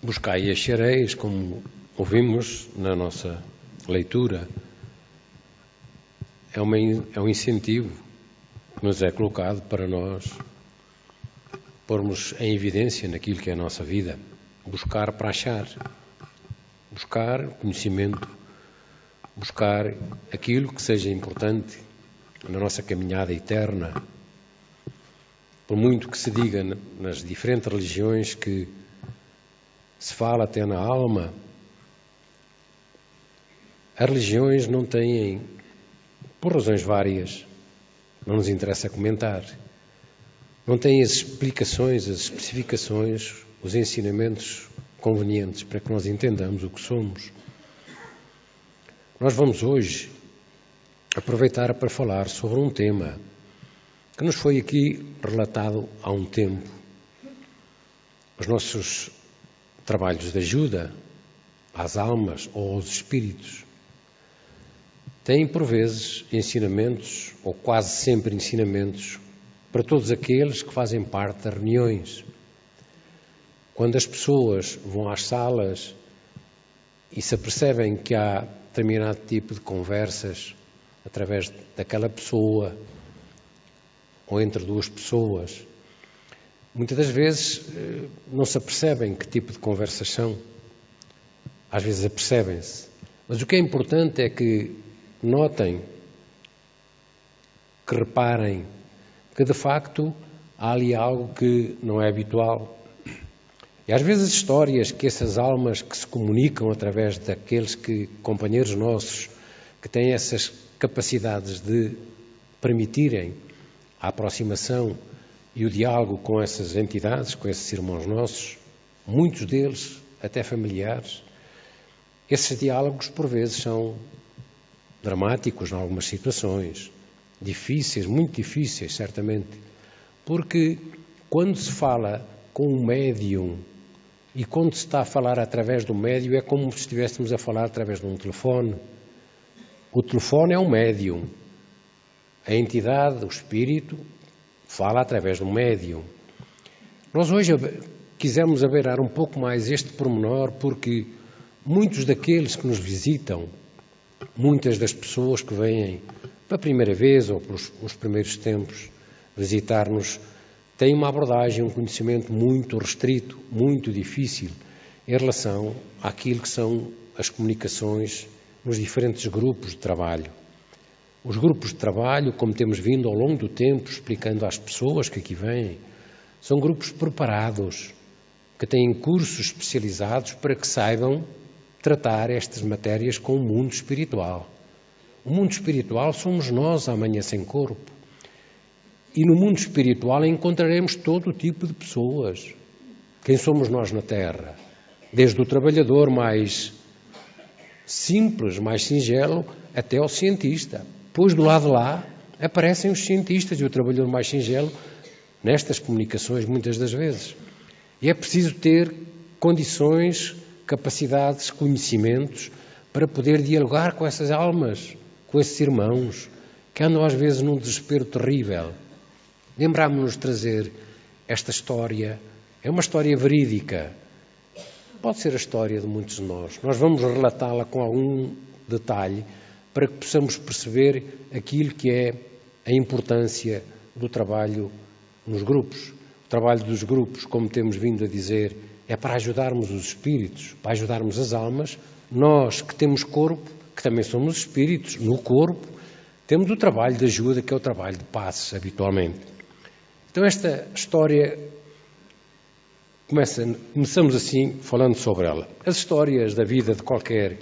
Buscai e achareis, como ouvimos na nossa leitura, é um incentivo que nos é colocado para nós pormos em evidência naquilo que é a nossa vida. Buscar para achar, buscar conhecimento, buscar aquilo que seja importante na nossa caminhada eterna. Por muito que se diga nas diferentes religiões que se fala até na alma, as religiões não têm, por razões várias, não nos interessa comentar, não têm as explicações, as especificações, os ensinamentos convenientes para que nós entendamos o que somos. Nós vamos hoje aproveitar para falar sobre um tema que nos foi aqui relatado há um tempo. Os nossos trabalhos de ajuda às almas ou aos espíritos têm, por vezes, ensinamentos, ou quase sempre ensinamentos, para todos aqueles que fazem parte das reuniões. Quando as pessoas vão às salas e se apercebem que há determinado tipo de conversas através daquela pessoa ou entre duas pessoas, muitas das vezes não se apercebem que tipo de conversas são. Às vezes apercebem-se. Mas o que é importante é que notem, que reparem, que de facto há ali algo que não é habitual. E às vezes as histórias que essas almas que se comunicam através daqueles companheiros nossos, que têm essas capacidades de permitirem a aproximação e o diálogo com essas entidades, com esses irmãos nossos, muitos deles até familiares, esses diálogos por vezes são dramáticos em algumas situações, difíceis, muito difíceis, certamente, porque quando se fala com um médium e quando se está a falar através do médium é como se estivéssemos a falar através de um telefone. O telefone é um médium. A entidade, o espírito, fala através de um médium. Nós hoje quisemos averrar um pouco mais este pormenor porque muitos daqueles que nos visitam, muitas das pessoas que vêm pela primeira vez ou pelos primeiros tempos visitar-nos, têm uma abordagem, um conhecimento muito restrito, muito difícil em relação àquilo que são as comunicações nos diferentes grupos de trabalho. Os grupos de trabalho, como temos vindo ao longo do tempo explicando às pessoas que aqui vêm, são grupos preparados, que têm cursos especializados para que saibam tratar estas matérias com o mundo espiritual. O mundo espiritual somos nós amanhã sem corpo. E no mundo espiritual encontraremos todo o tipo de pessoas. Quem somos nós na Terra? Desde o trabalhador mais simples, mais singelo, até ao cientista. Pois do lado de lá aparecem os cientistas e o trabalhador mais singelo nestas comunicações muitas das vezes. E é preciso ter condições, capacidades, conhecimentos para poder dialogar com essas almas, com esses irmãos, que andam às vezes num desespero terrível. Lembrámos-nos de trazer esta história, é uma história verídica, pode ser a história de muitos de nós. Nós vamos relatá-la com algum detalhe para que possamos perceber aquilo que é a importância do trabalho nos grupos. O trabalho dos grupos, como temos vindo a dizer, é para ajudarmos os espíritos, para ajudarmos as almas. Nós que temos corpo, que também somos espíritos, no corpo, temos o trabalho de ajuda, que é o trabalho de passes, habitualmente. Então esta história, começamos assim, falando sobre ela. As histórias da vida de qualquer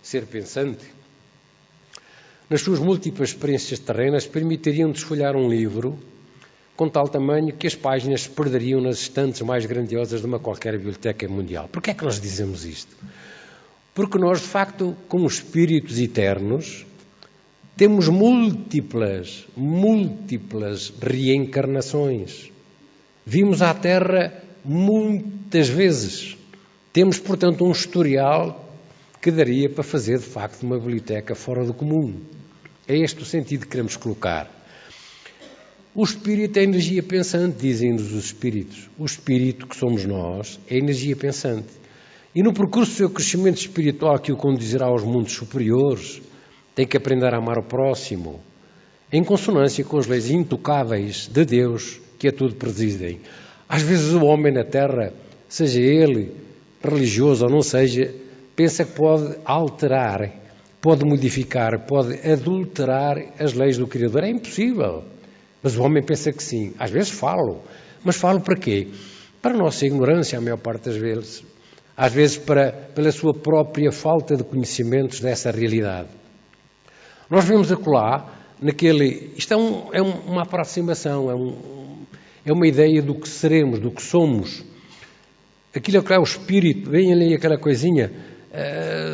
ser pensante, nas suas múltiplas experiências terrenas, permitiriam desfolhar um livro com tal tamanho que as páginas se perderiam nas estantes mais grandiosas de uma qualquer biblioteca mundial. Porquê é que nós dizemos isto? Porque nós, de facto, como espíritos eternos, temos múltiplas reencarnações. Vimos à Terra muitas vezes. Temos, portanto, um historial que daria para fazer, de facto, uma biblioteca fora do comum. É este o sentido que queremos colocar. O espírito é energia pensante, dizem-nos os espíritos. O espírito que somos nós é energia pensante. E no percurso do seu crescimento espiritual que o conduzirá aos mundos superiores, tem que aprender a amar o próximo, em consonância com as leis intocáveis de Deus que a tudo presidem. Às vezes o homem na Terra, seja ele religioso ou não seja, pensa que pode alterar, pode modificar, pode adulterar as leis do Criador. É impossível. Mas o homem pensa que sim. Às vezes falo. Mas falo para quê? Para a nossa ignorância, a maior parte das vezes. Às vezes pela sua própria falta de conhecimentos dessa realidade. Nós vemos acolá, isto é uma aproximação, é uma ideia do que seremos, do que somos. Aquilo que é o espírito, vem ali aquela coisinha,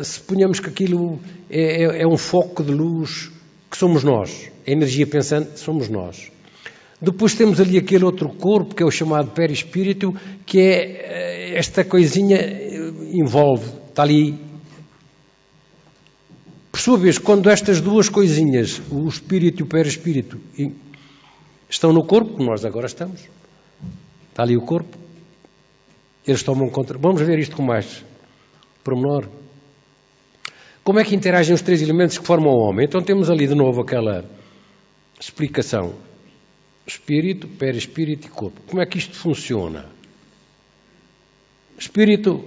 se ponhamos que aquilo é um foco de luz, que somos nós, a energia pensante, somos nós. Depois temos ali aquele outro corpo, que é o chamado perispírito, que é esta coisinha, envolve, está ali. Por sua vez, quando estas duas coisinhas, o espírito e o perispírito, estão no corpo, como nós agora estamos, está ali o corpo, eles tomam conta. Vamos ver isto com mais pormenor. Como é que interagem os três elementos que formam o homem? Então temos ali de novo aquela explicação. Espírito, perispírito e corpo. Como é que isto funciona? Espírito,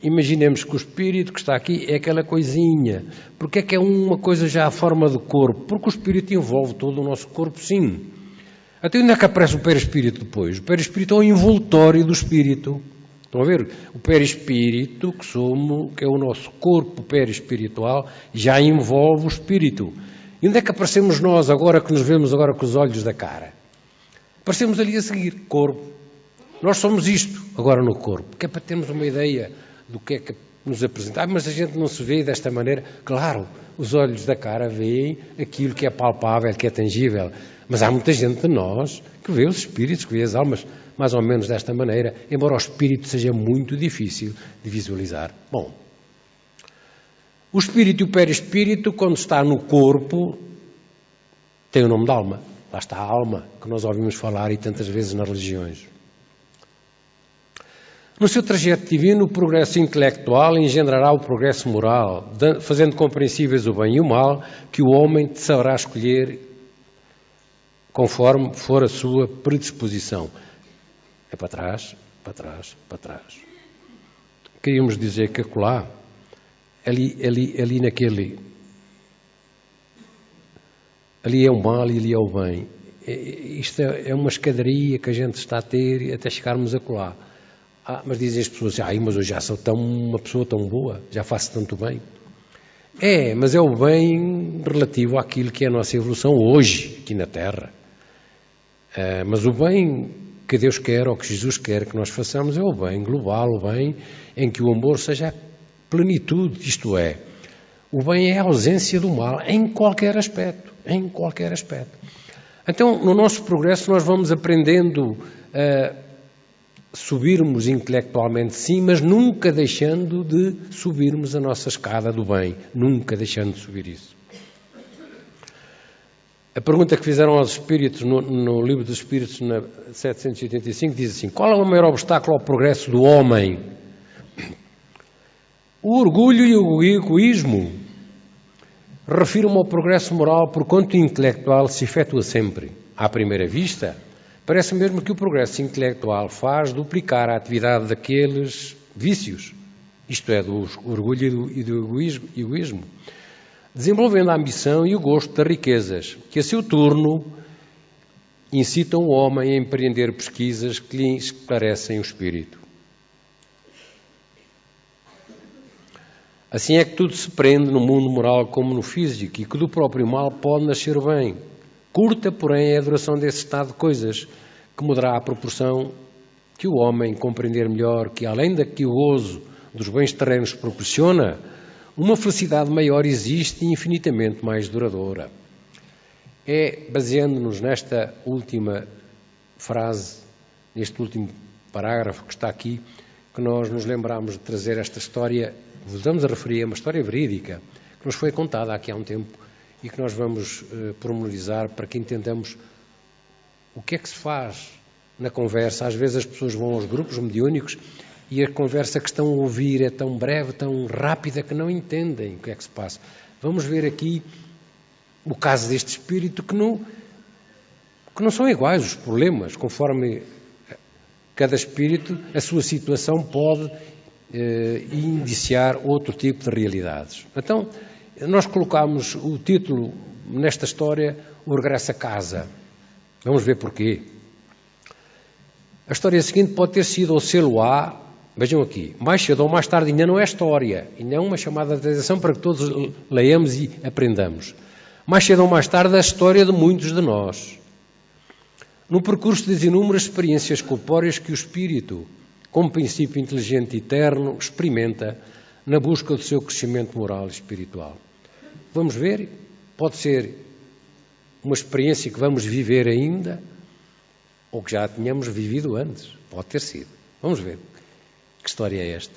imaginemos que o espírito que está aqui é aquela coisinha. Porque é que é uma coisa já à forma do corpo? Porque o espírito envolve todo o nosso corpo, sim. Até onde é que aparece o perispírito depois? O perispírito é o envoltório do espírito. Estão a ver? O perispírito, que é o nosso corpo perispiritual, já envolve o espírito. E onde é que aparecemos nós agora que nos vemos agora com os olhos da cara? Aparecemos ali a seguir, corpo. Nós somos isto, agora no corpo. Que é para termos uma ideia do que é que nos apresenta. Mas a gente não se vê desta maneira. Claro, os olhos da cara veem aquilo que é palpável, que é tangível. Mas há muita gente de nós que vê os espíritos, que vê as almas, mais ou menos desta maneira, embora o espírito seja muito difícil de visualizar. Bom, o espírito e o perispírito, quando está no corpo, tem o nome de alma. Lá está a alma, que nós ouvimos falar e tantas vezes nas religiões. No seu trajeto divino, o progresso intelectual engendrará o progresso moral, fazendo compreensíveis o bem e o mal, que o homem saberá escolher conforme for a sua predisposição. É para trás, para trás, para trás. Queríamos dizer que acolá, ali naquele... Ali é o mal e ali é o bem. Isto é uma escadaria que a gente está a ter até chegarmos acolá. Mas dizem as pessoas, mas eu já sou uma pessoa tão boa, já faço tanto bem. Mas é o bem relativo àquilo que é a nossa evolução hoje, aqui na Terra. Mas o bem que Deus quer, ou que Jesus quer que nós façamos, é o bem global, o bem em que o amor seja a plenitude, isto é, o bem é a ausência do mal, em qualquer aspecto, em qualquer aspecto. Então, no nosso progresso, nós vamos aprendendo a subirmos intelectualmente, sim, mas nunca deixando de subirmos a nossa escada do bem, nunca deixando de subir isso. A pergunta que fizeram aos espíritos no Livro dos Espíritos, na 785, diz assim: qual é o maior obstáculo ao progresso do homem? O orgulho e o egoísmo. Refiro-me ao progresso moral, porquanto o intelectual se efetua sempre. À primeira vista, parece mesmo que o progresso intelectual faz duplicar a atividade daqueles vícios, isto é, do orgulho e do egoísmo, desenvolvendo a ambição e o gosto das riquezas, que a seu turno incitam o homem a empreender pesquisas que lhe esclarecem o espírito. Assim é que tudo se prende no mundo moral como no físico, e que do próprio mal pode nascer o bem. Curta, porém, é a duração desse estado de coisas, que mudará à proporção que o homem compreender melhor que, além da que o gozo dos bens terrenos proporciona, uma felicidade maior existe e infinitamente mais duradoura. É baseando-nos nesta última frase, neste último parágrafo que está aqui, que nós nos lembramos de trazer esta história, voltamos a referir, uma história verídica, que nos foi contada aqui há um tempo e que nós vamos pormenorizar para que entendamos o que é que se faz na conversa. Às vezes as pessoas vão aos grupos mediúnicos e a conversa que estão a ouvir é tão breve, tão rápida, que não entendem o que é que se passa. Vamos ver aqui o caso deste espírito que não são iguais os problemas, conforme cada espírito, a sua situação pode indiciar outro tipo de realidades. Então, nós colocamos o título nesta história, O Regresso a Casa. Vamos ver porquê. A história seguinte pode ter sido o selo A, vejam aqui, mais cedo ou mais tarde, ainda não é história, ainda é uma chamada de atenção para que todos leiamos e aprendamos. Mais cedo ou mais tarde, a história de muitos de nós. No percurso das inúmeras experiências corpóreas que o espírito, como princípio inteligente e eterno, experimenta na busca do seu crescimento moral e espiritual. Vamos ver, pode ser uma experiência que vamos viver ainda, ou que já tínhamos vivido antes, pode ter sido. Vamos ver que história é esta.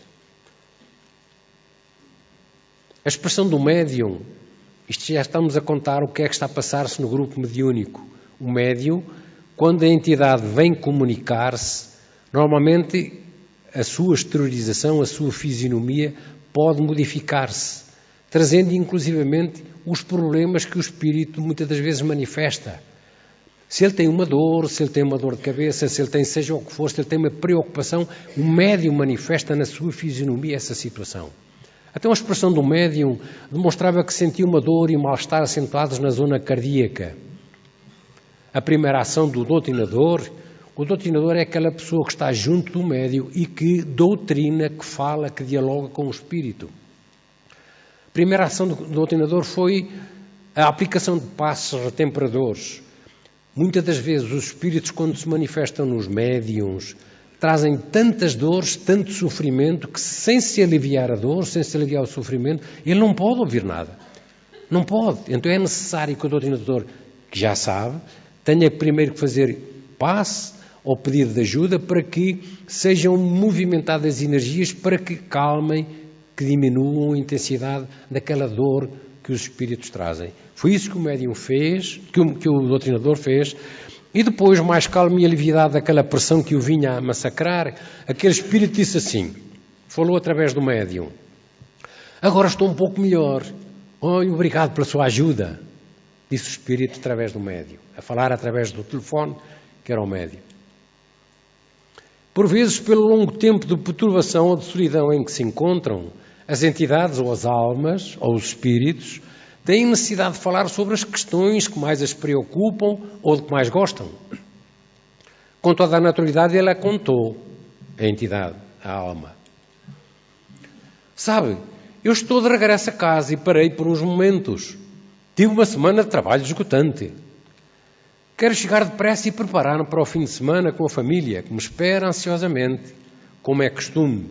A expressão do médium, isto já estamos a contar o que é que está a passar-se no grupo mediúnico. O médium, quando a entidade vem comunicar-se, normalmente a sua exteriorização, a sua fisionomia pode modificar-se, trazendo inclusivamente os problemas que o espírito muitas das vezes manifesta. Se ele tem uma dor, se ele tem uma dor de cabeça, se ele tem seja o que for, se ele tem uma preocupação, o médium manifesta na sua fisionomia essa situação. Até uma expressão do médium demonstrava que sentia uma dor e mal-estar acentuados na zona cardíaca. A primeira ação do doutrinador, o doutrinador é aquela pessoa que está junto do médium e que doutrina, que fala, que dialoga com o espírito. A primeira ação do doutrinador foi a aplicação de passos retemperadores. Muitas das vezes os espíritos, quando se manifestam nos médiums, trazem tantas dores, tanto sofrimento, que sem se aliviar a dor, sem se aliviar o sofrimento, ele não pode ouvir nada. Não pode. Então é necessário que o doutrinador, que já sabe, tenha primeiro que fazer passe ou pedido de ajuda para que sejam movimentadas energias para que calmem, que diminuam a intensidade daquela dor que os espíritos trazem. Foi isso que o médium fez, que o doutrinador fez, e depois, mais calmo e aliviado daquela pressão que o vinha a massacrar, aquele espírito disse assim, falou através do médium: agora estou um pouco melhor, obrigado pela sua ajuda, disse o espírito através do médium, a falar através do telefone, que era o médium. Por vezes, pelo longo tempo de perturbação ou de solidão em que se encontram, as entidades ou as almas ou os espíritos têm necessidade de falar sobre as questões que mais as preocupam ou de que mais gostam. Com toda a naturalidade, ela contou, a entidade, a alma. Sabe, eu estou de regresso a casa e parei por uns momentos. Tive uma semana de trabalho esgotante. Quero chegar depressa e preparar-me para o fim de semana com a família, que me espera ansiosamente, como é costume.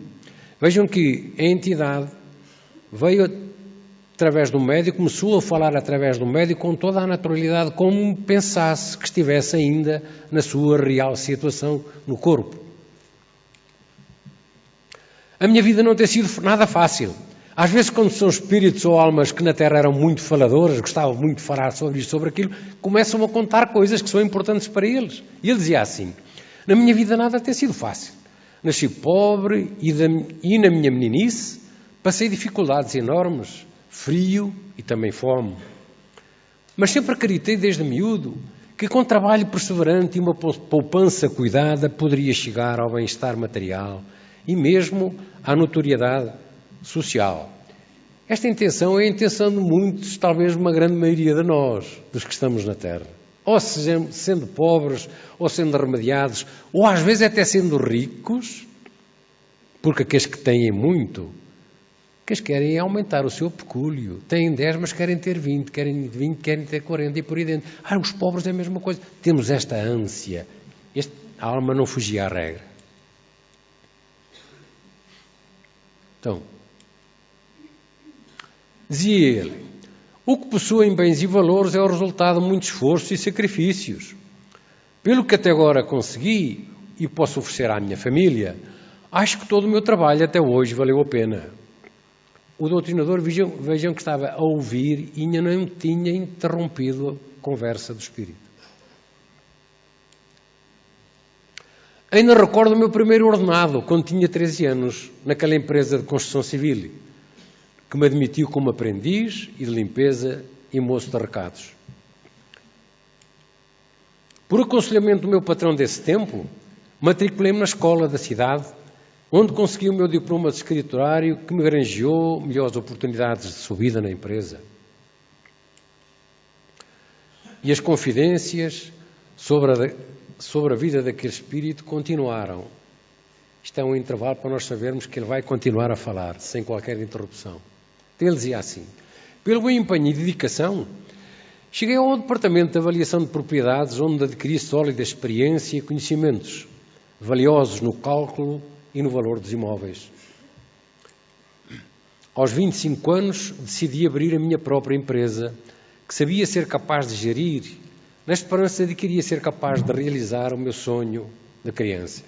Vejam que a entidade veio através do médium, começou a falar através do médium com toda a naturalidade, como pensasse que estivesse ainda na sua real situação no corpo. A minha vida não tem sido nada fácil. Às vezes, quando são espíritos ou almas que na Terra eram muito faladoras, gostavam muito de falar sobre isto, sobre aquilo, começam a contar coisas que são importantes para eles. E ele dizia assim: na minha vida nada tem sido fácil. Nasci pobre e na minha meninice passei dificuldades enormes, frio e também fome. Mas sempre acreditei desde miúdo que com trabalho perseverante e uma poupança cuidada poderia chegar ao bem-estar material e mesmo à notoriedade social. Esta intenção é a intenção de muitos, talvez uma grande maioria de nós, dos que estamos na Terra. Ou sendo pobres, ou sendo remediados, ou às vezes até sendo ricos, porque aqueles que têm muito, que eles querem aumentar o seu pecúlio. Têm 10, mas querem ter 20, querem 20, querem ter 40 e por aí dentro. Os pobres é a mesma coisa. Temos esta ânsia. A alma não fugia à regra. Então, dizia ele, o que possuem bens e valores é o resultado de muito esforço e sacrifícios. Pelo que até agora consegui e posso oferecer à minha família, acho que todo o meu trabalho até hoje valeu a pena. O doutrinador, vejam que estava a ouvir e ainda não tinha interrompido a conversa do espírito. Ainda recordo o meu primeiro ordenado, quando tinha 13 anos, naquela empresa de construção civil, que me admitiu como aprendiz e de limpeza e moço de recados. Por aconselhamento do meu patrão desse tempo, matriculei-me na escola da cidade, onde consegui o meu diploma de escriturário, que me granjeou melhores oportunidades de subida na empresa. E as confidências sobre a vida daquele espírito continuaram. Isto é um intervalo para nós sabermos que ele vai continuar a falar, sem qualquer interrupção. Ele dizia assim: pelo meu empenho e dedicação, cheguei ao departamento de avaliação de propriedades, onde adquiri sólida experiência e conhecimentos valiosos no cálculo e no valor dos imóveis. Aos 25 anos, decidi abrir a minha própria empresa, que sabia ser capaz de gerir, na esperança de que iria ser capaz de realizar o meu sonho de criança.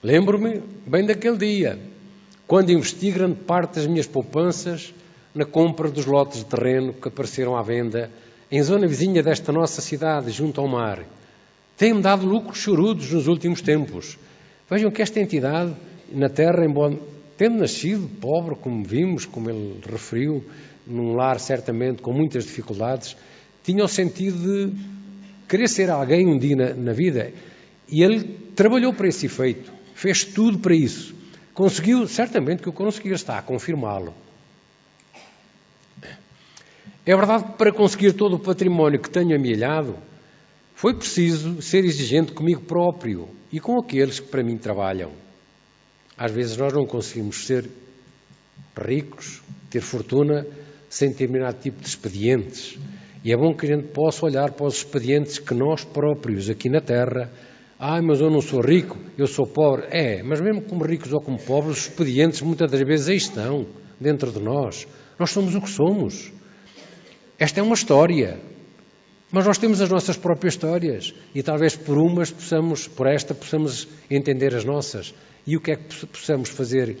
Lembro-me bem daquele dia, quando investi grande parte das minhas poupanças na compra dos lotes de terreno que apareceram à venda em zona vizinha desta nossa cidade, junto ao mar. Tem-me dado lucros chorudos nos últimos tempos. Vejam que esta entidade, na terra, embora tendo nascido pobre, como vimos, como ele referiu, num lar certamente com muitas dificuldades, tinha o sentido de querer ser alguém um dia na vida. E ele trabalhou para esse efeito, fez tudo para isso. Conseguiu, certamente que o conseguiu, está a confirmá-lo. É verdade que para conseguir todo o património que tenho amealhado, foi preciso ser exigente comigo próprio e com aqueles que para mim trabalham. Às vezes nós não conseguimos ser ricos, ter fortuna, sem determinado tipo de expedientes. E é bom que a gente possa olhar para os expedientes que nós próprios, aqui na Terra, mas eu não sou rico, eu sou pobre. Mas mesmo como ricos ou como pobres, os expedientes muitas das vezes aí estão, dentro de nós. Nós somos o que somos. Esta é uma história, mas nós temos as nossas próprias histórias e talvez por esta possamos entender as nossas. E o que é que possamos fazer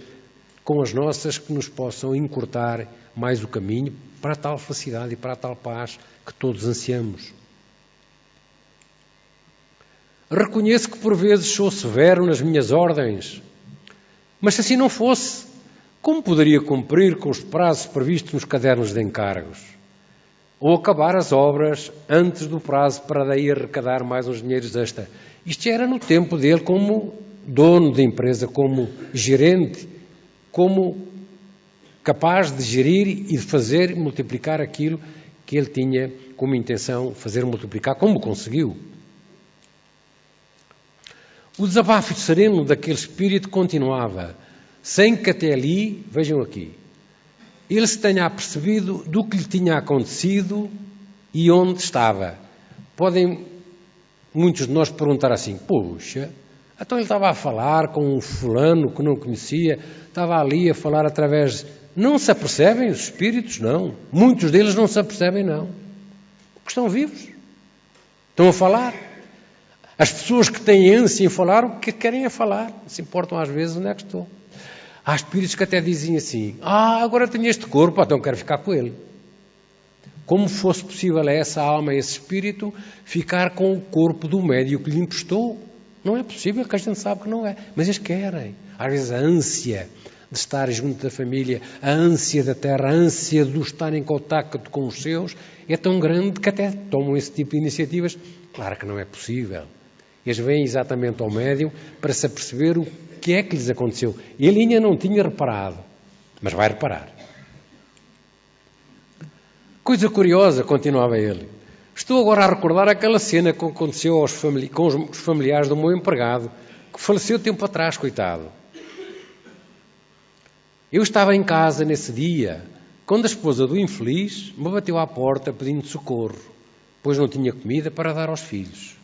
com as nossas que nos possam encurtar mais o caminho para a tal felicidade e para a tal paz que todos ansiamos. Reconheço que por vezes sou severo nas minhas ordens, mas se assim não fosse, como poderia cumprir com os prazos previstos nos cadernos de encargos? Ou acabar as obras antes do prazo para daí arrecadar mais uns dinheiros extra? Isto era no tempo dele como dono da empresa, como gerente, como capaz de gerir e de fazer multiplicar aquilo que ele tinha como intenção fazer multiplicar, como conseguiu. O desabafo sereno daquele espírito continuava, sem que até ali, vejam aqui, ele se tenha apercebido do que lhe tinha acontecido e onde estava. Podem muitos de nós perguntar assim: puxa, então ele estava a falar com um fulano que não conhecia, estava ali a falar através... Não se apercebem os espíritos? Não. Muitos deles não se apercebem, não. Porque estão vivos. Estão a falar. As pessoas que têm ânsia em falar, o que querem é falar. Se importam às vezes onde é que estou. Há espíritos que até dizem assim: agora tenho este corpo, então quero ficar com ele. Como fosse possível a essa alma, a esse espírito, ficar com o corpo do médium que lhe emprestou? Não é possível, que a gente sabe que não é. Mas eles querem. Às vezes a ânsia de estar junto da família, a ânsia da terra, a ânsia de estar em contacto com os seus, é tão grande que até tomam esse tipo de iniciativas. Claro que não é possível. Eles vêm exatamente ao médium para se aperceber o que é que lhes aconteceu. Ele ainda não tinha reparado, mas vai reparar. Coisa curiosa, continuava ele. Estou agora a recordar aquela cena que aconteceu com os familiares do meu empregado, que faleceu tempo atrás, coitado. Eu estava em casa nesse dia, quando a esposa do infeliz me bateu à porta pedindo socorro, pois não tinha comida para dar aos filhos.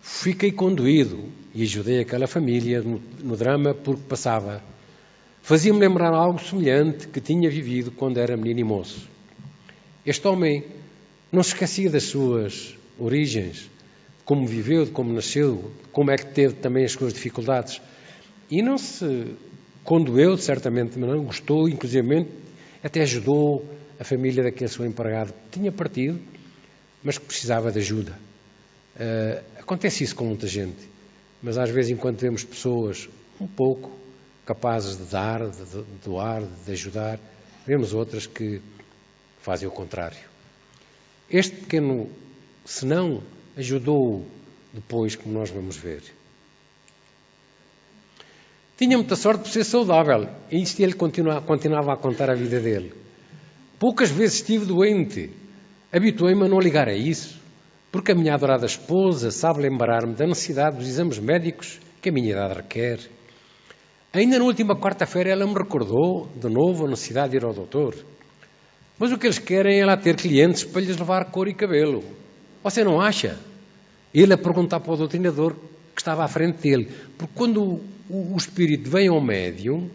Fiquei condoído e ajudei aquela família no drama porque passava. Fazia-me lembrar algo semelhante que tinha vivido quando era menino e moço. Este homem não se esquecia das suas origens, como viveu, de como nasceu, como é que teve também as suas dificuldades. E não se condoeu, certamente, mas não gostou, inclusive até ajudou a família daquele seu empregado que tinha partido, mas que precisava de ajuda. Acontece isso com muita gente, mas às vezes enquanto vemos pessoas um pouco capazes de dar, de doar, de ajudar, vemos outras que fazem o contrário. Este pequeno senão ajudou depois, como nós vamos ver. Tinha muita sorte por ser saudável, e isto ele continuava a contar a vida dele. Poucas vezes estive doente. Habituei-me a não ligar a isso, porque a minha adorada esposa sabe lembrar-me da necessidade dos exames médicos que a minha idade requer. Ainda na última quarta-feira ela me recordou, de novo, a necessidade de ir ao doutor. Mas o que eles querem é lá ter clientes para lhes levar cor e cabelo. Você não acha? Ele a perguntar para o doutrinador que estava à frente dele. Porque quando o espírito vem ao médium,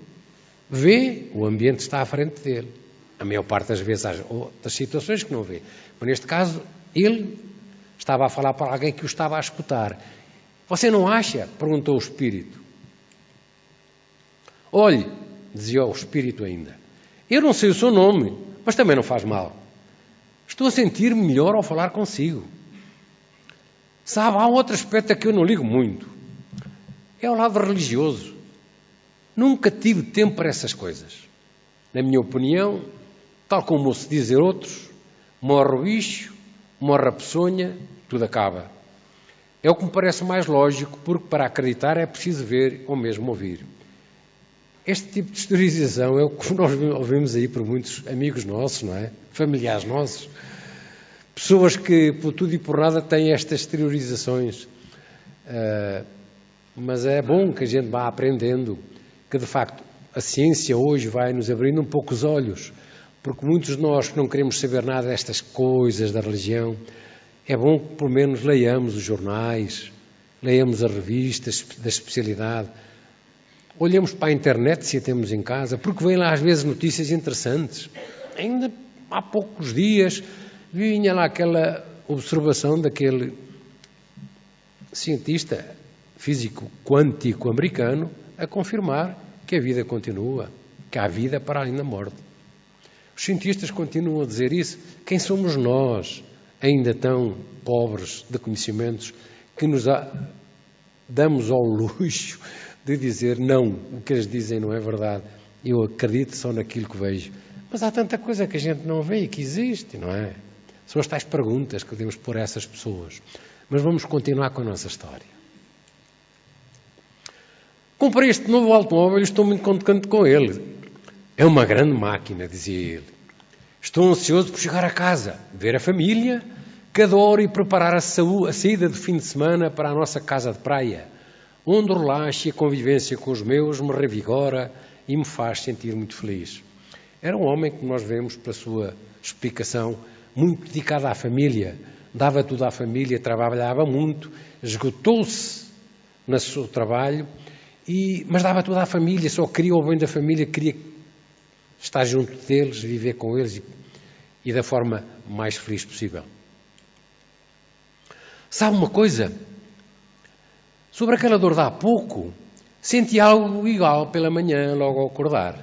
vê, o ambiente está à frente dele. A maior parte das vezes há outras situações que não vê. Mas neste caso, ele estava a falar para alguém que o estava a escutar. Você não acha? Perguntou o espírito. Olhe, dizia o espírito ainda, eu não sei o seu nome, mas também não faz mal. Estou a sentir-me melhor ao falar consigo. Sabe, há outro aspecto a que eu não ligo muito. É o lado religioso. Nunca tive tempo para essas coisas. Na minha opinião, tal como se dizer outros, morre o bicho, morre a peçonha, tudo acaba. É o que me parece mais lógico, porque para acreditar é preciso ver ou mesmo ouvir. Este tipo de exteriorização é o que nós ouvimos aí por muitos amigos nossos, não é? Familiares nossos. Pessoas que, por tudo e por nada, têm estas exteriorizações. Mas é bom que a gente vá aprendendo que, de facto, a ciência hoje vai nos abrindo um pouco os olhos, porque muitos de nós que não queremos saber nada destas coisas da religião, é bom que pelo menos leiamos os jornais, leiamos as revistas da especialidade, olhemos para a internet se a temos em casa, porque vêm lá às vezes notícias interessantes. Ainda há poucos dias vinha lá aquela observação daquele cientista físico quântico americano a confirmar que a vida continua, que há vida para além da morte. Os cientistas continuam a dizer isso. Quem somos nós, ainda tão pobres de conhecimentos, que nos damos ao luxo de dizer não, o que eles dizem não é verdade, eu acredito só naquilo que vejo. Mas há tanta coisa que a gente não vê e que existe, não é? São as tais perguntas que devemos pôr a essas pessoas. Mas vamos continuar com a nossa história. Comprei este novo automóvel e estou muito contente com ele. É uma grande máquina, dizia ele. Estou ansioso por chegar a casa, ver a família, que adoro, e preparar a saída de fim de semana para a nossa casa de praia, onde o relaxo e a convivência com os meus me revigora e me faz sentir muito feliz. Era um homem que nós vemos, pela sua explicação, muito dedicado à família, dava tudo à família, trabalhava muito, esgotou-se no seu trabalho, mas dava tudo à família, só queria o bem da família, queria estar junto deles, viver com eles e da forma mais feliz possível. Sabe uma coisa? Sobre aquela dor de há pouco, senti algo igual pela manhã, logo ao acordar.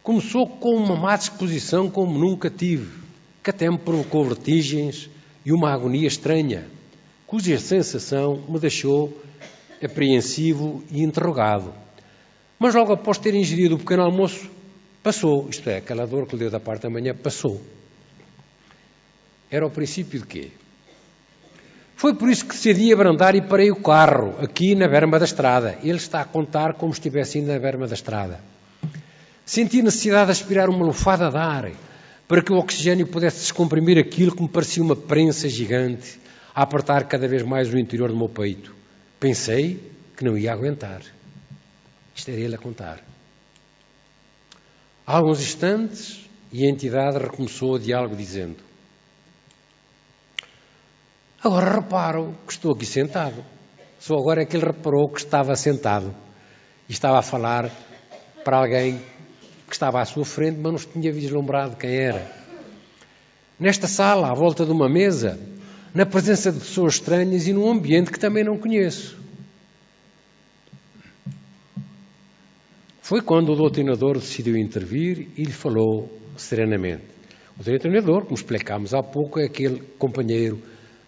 Começou com uma má disposição como nunca tive, que até me provocou vertigens e uma agonia estranha, cuja sensação me deixou apreensivo e interrogado. Mas logo após ter ingerido o pequeno almoço, passou, isto é, aquela dor que lhe deu da parte da manhã, passou. Era o princípio de quê? Foi por isso que decidi abrandar e parei o carro, aqui na berma da estrada. Ele está a contar como se estivesse indo na berma da estrada. Senti necessidade de aspirar uma lufada de ar, para que o oxigênio pudesse descomprimir aquilo que me parecia uma prensa gigante, a apertar cada vez mais o interior do meu peito. Pensei que não ia aguentar. Isto era ele a contar. Há alguns instantes, e a entidade recomeçou o diálogo dizendo: agora reparo que estou aqui sentado. Só agora é que ele reparou que estava sentado e estava a falar para alguém que estava à sua frente, mas não se tinha vislumbrado quem era. Nesta sala, à volta de uma mesa, na presença de pessoas estranhas e num ambiente que também não conheço. Foi quando o doutrinador decidiu intervir e lhe falou serenamente. O doutrinador, como explicámos há pouco, é aquele companheiro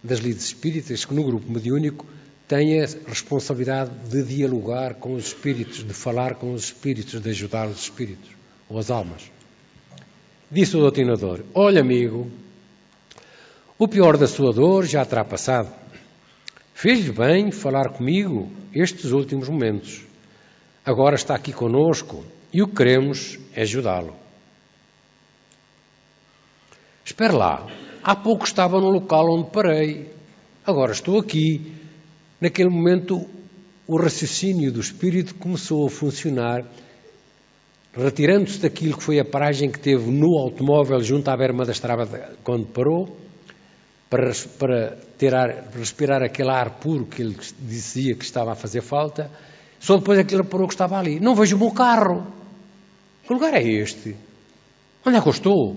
das lides espíritas que no grupo mediúnico têm a responsabilidade de dialogar com os espíritos, de falar com os espíritos, de ajudar os espíritos, ou as almas. Disse o doutrinador: olha, amigo, o pior da sua dor já terá passado. Fez-lhe bem falar comigo estes últimos momentos. Agora está aqui conosco e o que queremos é ajudá-lo. Espere lá, há pouco estava no local onde parei. Agora estou aqui. Naquele momento, o raciocínio do espírito começou a funcionar, retirando-se daquilo que foi a paragem que teve no automóvel junto à berma da estrada quando parou, para respirar aquele ar puro que ele dizia que estava a fazer falta. Só depois é que ele reparou que estava ali. Não vejo o meu carro. Que lugar é este? Onde é que eu estou?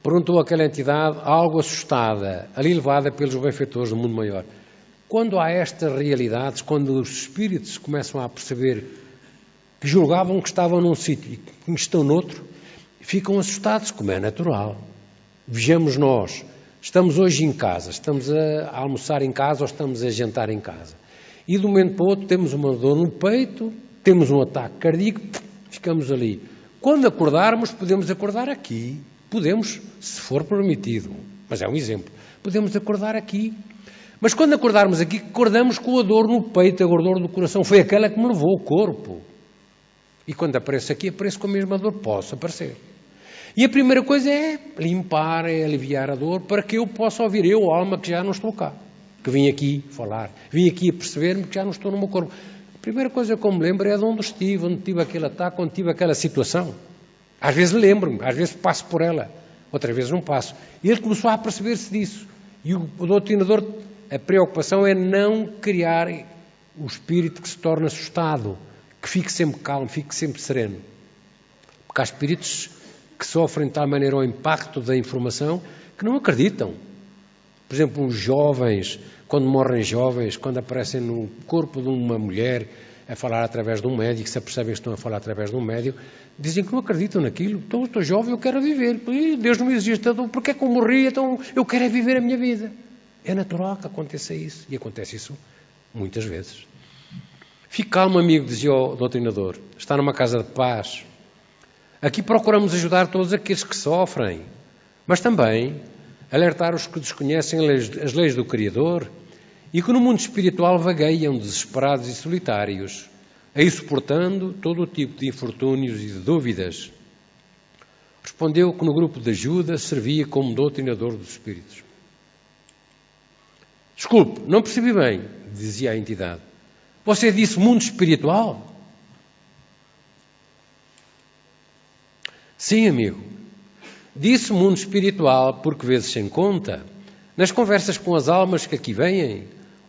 Perguntou aquela entidade, algo assustada, ali levada pelos benfeitores do mundo maior. Quando há estas realidades, quando os espíritos começam a perceber que julgavam que estavam num sítio e que estão noutro, ficam assustados, como é natural. Vejamos nós, estamos hoje em casa, estamos a almoçar em casa ou estamos a jantar em casa. E de um momento para o outro temos uma dor no peito, temos um ataque cardíaco, ficamos ali. Quando acordarmos, podemos acordar aqui. Podemos, se for permitido. Mas é um exemplo. Podemos acordar aqui. Mas quando acordarmos aqui, acordamos com a dor no peito, a dor do coração. Foi aquela que me levou o corpo. E quando apareço aqui, apareço com a mesma dor. Posso aparecer. E a primeira coisa é limpar, é aliviar a dor, para que eu possa ouvir, eu, alma, que já não estou cá. Que vim aqui falar. Vim aqui a perceber-me que já não estou no meu corpo. A primeira coisa que eu me lembro é de onde estive, onde tive aquele ataque, onde tive aquela situação. Às vezes lembro-me, às vezes passo por ela. Outras vezes não passo. E ele começou a perceber-se disso. E o doutrinador, a preocupação é não criar o espírito que se torna assustado, que fique sempre calmo, fique sempre sereno. Porque há espíritos que sofrem de tal maneira o impacto da informação que não acreditam. Por exemplo, os jovens, quando morrem jovens, quando aparecem no corpo de uma mulher a falar através de um médico, se apercebem que estão a falar através de um médico, dizem que não acreditam naquilo. Então, estou jovem, eu quero viver. Deus não me existe, então, porque é que eu morri? Então, eu quero é viver a minha vida. É natural que aconteça isso. E acontece isso muitas vezes. Fique calmo, amigo, dizia o doutrinador. Está numa casa de paz. Aqui procuramos ajudar todos aqueles que sofrem, mas também alertar os que desconhecem as leis do Criador e que no mundo espiritual vagueiam desesperados e solitários, aí suportando todo o tipo de infortúnios e de dúvidas. Respondeu que no grupo de ajuda servia como doutrinador dos espíritos. Desculpe, não percebi bem, dizia a entidade. Você disse mundo espiritual? Sim, amigo. Disse mundo espiritual porque, vezes sem conta, nas conversas com as almas que aqui vêm,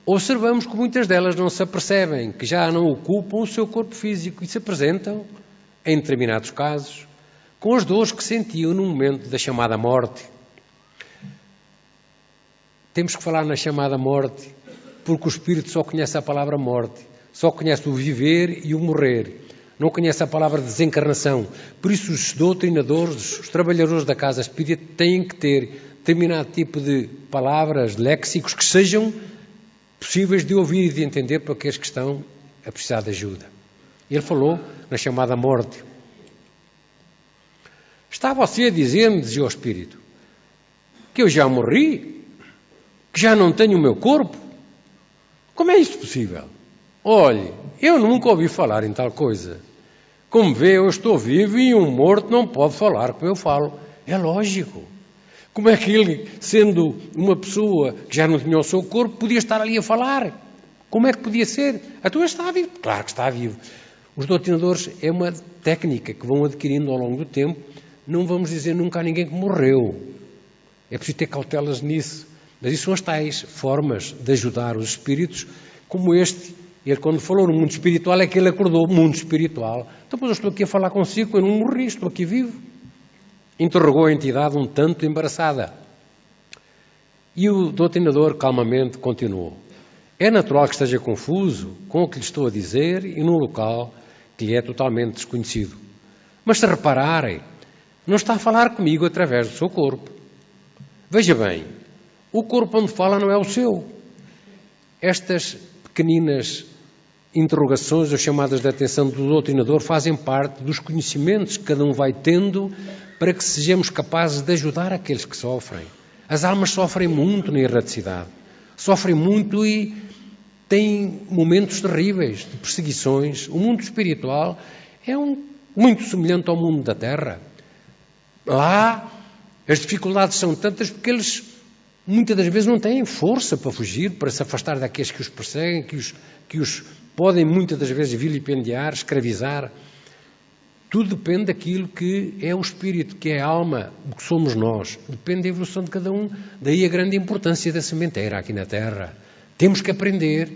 observamos que muitas delas não se apercebem, que já não ocupam o seu corpo físico e se apresentam, em determinados casos, com as dores que sentiam no momento da chamada morte. Temos que falar na chamada morte, porque o espírito só conhece a palavra morte, só conhece o viver e o morrer. Não conhece a palavra desencarnação. Por isso os doutrinadores, os trabalhadores da casa espírita têm que ter determinado tipo de palavras, léxicos, que sejam possíveis de ouvir e de entender para aqueles que estão a precisar de ajuda. Ele falou na chamada morte. Está você a dizer-me, dizia o espírito, que eu já morri? Que já não tenho o meu corpo? Como é isto possível? Olhe, eu nunca ouvi falar em tal coisa. Como vê, eu estou vivo e um morto não pode falar como eu falo. É lógico. Como é que ele, sendo uma pessoa que já não tinha o seu corpo, podia estar ali a falar? Como é que podia ser? Então ele está vivo. Claro que está vivo. Os doutrinadores é uma técnica que vão adquirindo ao longo do tempo. Não vamos dizer nunca a ninguém que morreu. É preciso ter cautelas nisso. Mas isso são as tais formas de ajudar os espíritos, como este. Ele, quando falou no mundo espiritual, é que ele acordou o mundo espiritual. Então, pois eu estou aqui a falar consigo, eu não morri, estou aqui vivo. Interrogou a entidade um tanto embaraçada. E o doutrinador, calmamente, continuou. É natural que esteja confuso com o que lhe estou a dizer e num local que lhe é totalmente desconhecido. Mas se repararem, não está a falar comigo através do seu corpo. Veja bem, O corpo onde fala não é o seu. Estas pequeninas interrogações ou chamadas de atenção do doutrinador fazem parte dos conhecimentos que cada um vai tendo para que sejamos capazes de ajudar aqueles que sofrem. As almas sofrem muito na erraticidade. Sofrem muito e têm momentos terríveis de perseguições. O mundo espiritual é muito semelhante ao mundo da Terra. Lá as dificuldades são tantas porque eles muitas das vezes não têm força para fugir, para se afastar daqueles que os perseguem, que os podem muitas das vezes vilipendiar, escravizar. Tudo depende daquilo que é o espírito, que é a alma, o que somos nós. Depende da evolução de cada um. Daí a grande importância da sementeira aqui na Terra. Temos que aprender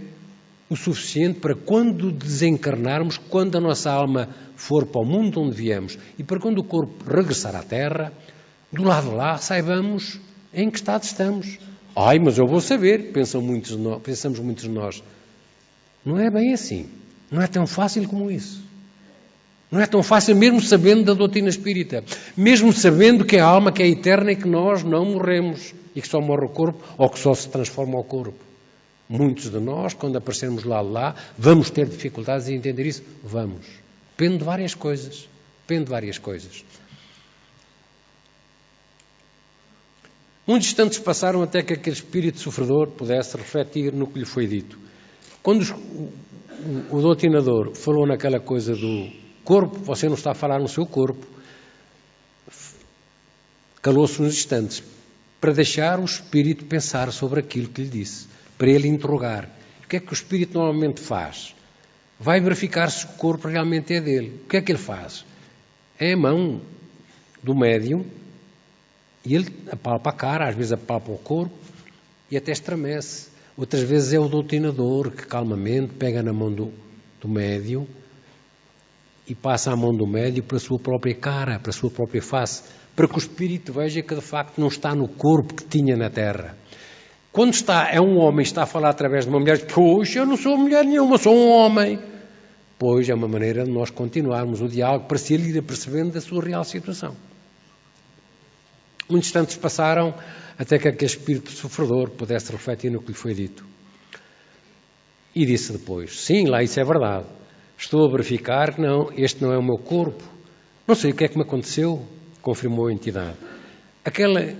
o suficiente para quando desencarnarmos, quando a nossa alma for para o mundo onde viemos e para quando o corpo regressar à Terra, do lado de lá saibamos em que estado estamos. Ai, mas eu vou saber, pensamos muitos de nós. Não é bem assim. Não é tão fácil como isso. Não é tão fácil mesmo sabendo da doutrina espírita. Mesmo sabendo que a alma que é eterna e que nós não morremos e que só morre o corpo ou que só se transforma o corpo. Muitos de nós, quando aparecermos lá, vamos ter dificuldades em entender isso? Vamos. Depende de várias coisas. Depende de várias coisas. Muitos instantes passaram até que aquele espírito sofredor pudesse refletir no que lhe foi dito. Quando o doutrinador falou naquela coisa do corpo, você não está a falar no seu corpo, calou-se uns instantes para deixar o espírito pensar sobre aquilo que lhe disse, para ele interrogar. O que é que o espírito normalmente faz? Vai verificar se o corpo realmente é dele. O que é que ele faz? É a mão do médium e ele apalpa a cara, às vezes apalpa o corpo e até estremece. Outras vezes é o doutrinador que calmamente pega na mão do médium e passa a mão do médium para a sua própria cara, para a sua própria face, para que o espírito veja que de facto não está no corpo que tinha na Terra. Quando é um homem, está a falar através de uma mulher, pois eu não sou mulher nenhuma, sou um homem. Pois é uma maneira de nós continuarmos o diálogo para se ele ir apercebendo da sua real situação. Muitos instantes passaram até que aquele espírito sofredor pudesse refletir no que lhe foi dito. E disse depois, sim, lá isso é verdade. Estou a verificar que não, este não é o meu corpo. Não sei o que é que me aconteceu, confirmou a entidade. Aquela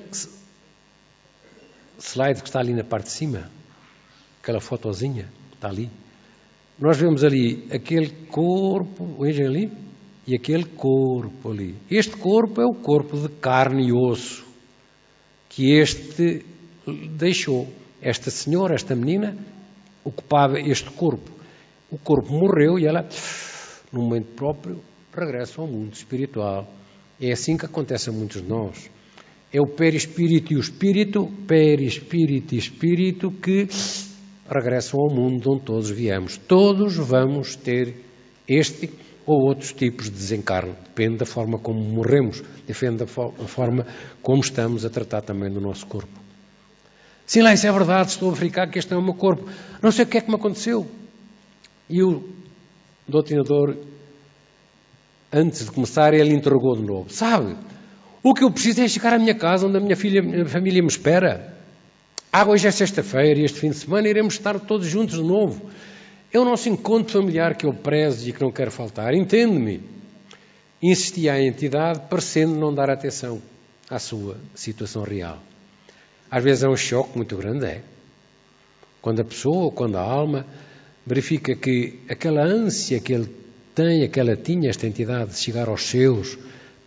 slide que está ali na parte de cima, aquela fotozinha, está ali. Nós vemos ali aquele corpo, vejam ali, e aquele corpo ali. Este corpo é o corpo de carne e osso que este deixou. Esta senhora, esta menina, ocupava este corpo. O corpo morreu e ela, no momento próprio, regressa ao mundo espiritual. É assim que acontece a muitos de nós. É o perispírito e o espírito, perispírito e espírito, que regressam ao mundo de onde todos viemos. Todos vamos ter este ou outros tipos de desencarne. Depende da forma como morremos, depende da forma como estamos a tratar também do nosso corpo. Sim, lá isso é verdade, estou a verificar que este é o meu corpo. Não sei o que é que me aconteceu. E o doutrinador, antes de começar, ele interrogou de novo. Sabe, o que eu preciso é chegar à minha casa, onde a minha família me espera. Hoje é sexta-feira e este fim de semana iremos estar todos juntos de novo. É o nosso encontro familiar que eu prezo e que não quero faltar. Entende-me? Insistia a entidade, parecendo não dar atenção à sua situação real. Às vezes é um choque muito grande, é. Quando a pessoa, quando a alma, verifica que aquela ânsia que ele tem, que ela tinha, esta entidade, de chegar aos seus,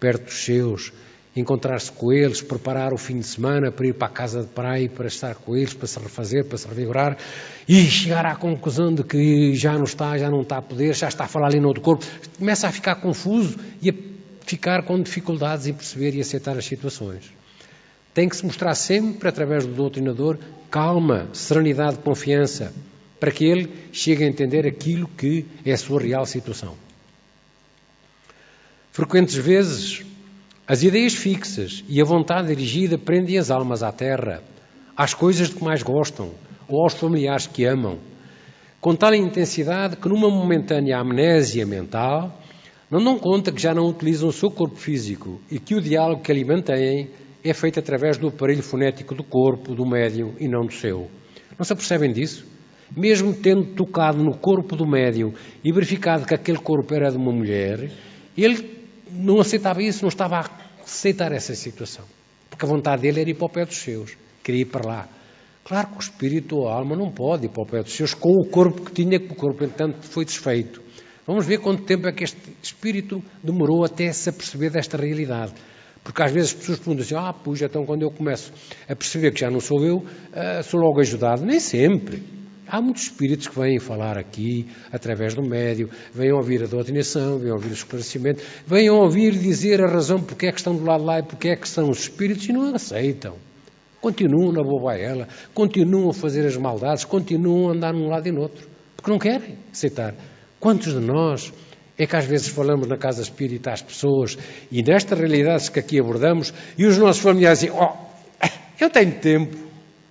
perto dos seus, encontrar-se com eles, preparar o fim de semana para ir para a casa de praia, para estar com eles, para se refazer, para se revigorar, e chegar à conclusão de que já não está a poder, já está a falar ali no outro corpo, começa a ficar confuso e a ficar com dificuldades em perceber e aceitar as situações. Tem que se mostrar sempre, através do doutrinador, calma, serenidade, confiança, para que ele chegue a entender aquilo que é a sua real situação. Frequentes vezes, as ideias fixas e a vontade dirigida prendem as almas à terra, às coisas de que mais gostam ou aos familiares que amam, com tal intensidade que numa momentânea amnésia mental não dão conta que já não utilizam o seu corpo físico e que o diálogo que ali mantêm é feita através do aparelho fonético do corpo, do médium, e não do seu. Não se apercebem disso? Mesmo tendo tocado no corpo do médium e verificado que aquele corpo era de uma mulher, ele não aceitava isso, não estava a aceitar essa situação. Porque a vontade dele era ir para o pé dos seus, queria ir para lá. Claro que o espírito ou a alma não pode ir para o pé dos seus com o corpo que tinha, que o corpo, entanto, foi desfeito. Vamos ver quanto tempo é que este espírito demorou até se aperceber desta realidade. Porque às vezes as pessoas perguntam assim, pois, então quando eu começo a perceber que já não sou eu, sou logo ajudado. Nem sempre. Há muitos espíritos que vêm falar aqui, através do médium, vêm ouvir a doutrinação, vêm ouvir o esclarecimento, vêm ouvir dizer a razão porque é que estão do lado de lá e porque é que são os espíritos e não aceitam. Continuam na bobaela, continuam a fazer as maldades, continuam a andar num lado e no outro, porque não querem aceitar. Quantos de nós é que às vezes falamos na casa espírita às pessoas e nestas realidades que aqui abordamos e os nossos familiares dizem, eu tenho tempo,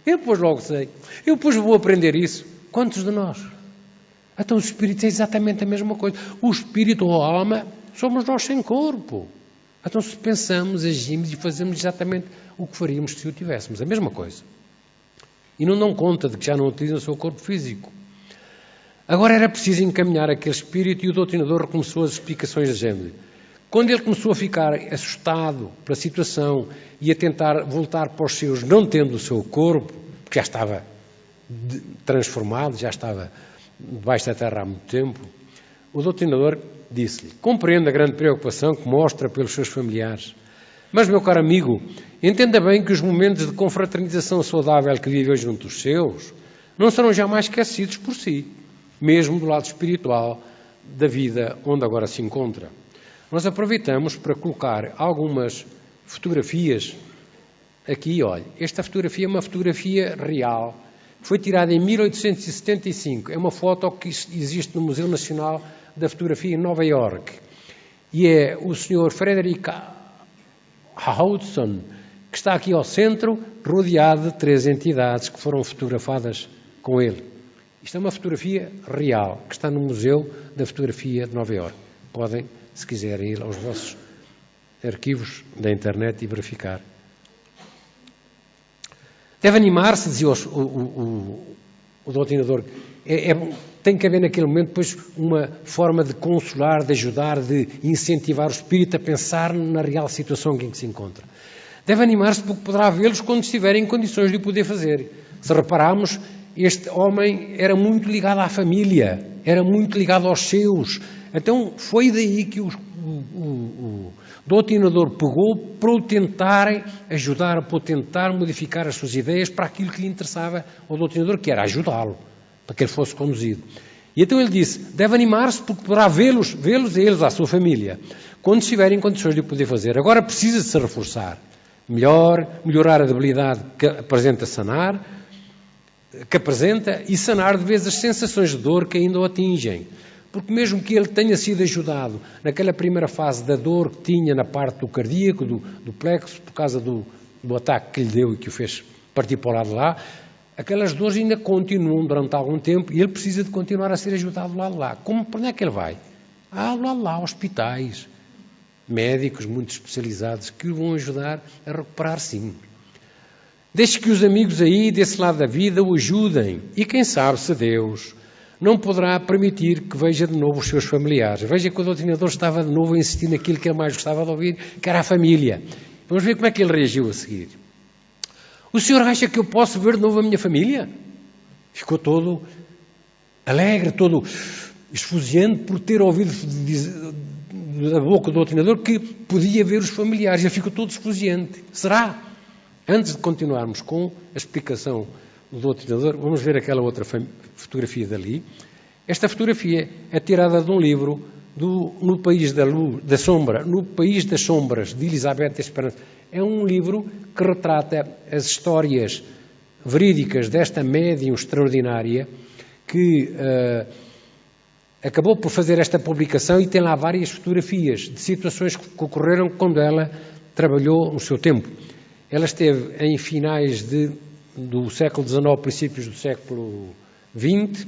eu depois logo sei, eu depois vou aprender isso. Quantos de nós? Então os espíritos é exatamente a mesma coisa. O espírito ou a alma somos nós sem corpo. Então se pensamos, agimos e fazemos exatamente o que faríamos se o tivéssemos. A mesma coisa. E não dão conta de que já não utilizam o seu corpo físico. Agora era preciso encaminhar aquele espírito e o doutrinador recomeçou as explicações de género. Quando ele começou a ficar assustado pela situação e a tentar voltar para os seus, não tendo o seu corpo, porque já estava transformado, já estava debaixo da terra há muito tempo, o doutrinador disse-lhe, compreendo a grande preocupação que mostra pelos seus familiares, mas, meu caro amigo, entenda bem que os momentos de confraternização saudável que viveu junto dos seus não serão jamais esquecidos por si, mesmo do lado espiritual da vida onde agora se encontra. Nós aproveitamos para colocar algumas fotografias aqui, olha, esta fotografia é uma fotografia real, foi tirada em 1875, é uma foto que existe no Museu Nacional da Fotografia em Nova Iorque, e é o Sr. Frederick Hudson, que está aqui ao centro, rodeado de 3 entidades que foram fotografadas com ele. Isto é uma fotografia real, que está no Museu da Fotografia de Nova Iorque. Podem, se quiserem, ir aos vossos arquivos da internet e verificar. Deve animar-se, dizia o doutrinador, tem que haver naquele momento depois uma forma de consolar, de ajudar, de incentivar o espírito a pensar na real situação em que se encontra. Deve animar-se porque poderá vê-los quando estiverem em condições de o poder fazer. Se repararmos, este homem era muito ligado à família, era muito ligado aos seus. Então foi daí que o doutrinador pegou para o tentar ajudar, para o tentar modificar as suas ideias para aquilo que lhe interessava ao doutrinador, que era ajudá-lo, para que ele fosse conduzido. E então ele disse, deve animar-se porque poderá vê-los a eles, à sua família, quando estiverem em condições de o poder fazer. Agora precisa de se reforçar, melhorar a debilidade que apresenta e sanar de vez as sensações de dor que ainda o atingem. Porque mesmo que ele tenha sido ajudado naquela primeira fase da dor que tinha na parte do cardíaco, do plexo, por causa do ataque que lhe deu e que o fez partir para o lado de lá, aquelas dores ainda continuam durante algum tempo e ele precisa de continuar a ser ajudado do lado de lá. Para onde é que ele vai? Do lado de lá, hospitais, médicos muito especializados que o vão ajudar a recuperar, sim. Deixe que os amigos aí, desse lado da vida, o ajudem. E quem sabe se Deus não poderá permitir que veja de novo os seus familiares. Veja que o doutrinador estava de novo a insistir naquilo que ele mais gostava de ouvir, que era a família. Vamos ver como é que ele reagiu a seguir. O senhor acha que eu posso ver de novo a minha família? Ficou todo alegre, todo esfuziante por ter ouvido da boca do doutrinador que podia ver os familiares. Ele ficou todo esfuziante. Será? Antes de continuarmos com a explicação do doutrinador, vamos ver aquela outra fotografia dali. Esta fotografia é tirada de um livro No País da Sombra, No País das Sombras, de Elizabeth Esperança. É um livro que retrata as histórias verídicas desta médium extraordinária que acabou por fazer esta publicação e tem lá várias fotografias de situações que ocorreram quando ela trabalhou no seu tempo. Ela esteve em finais do século XIX, princípios do século XX,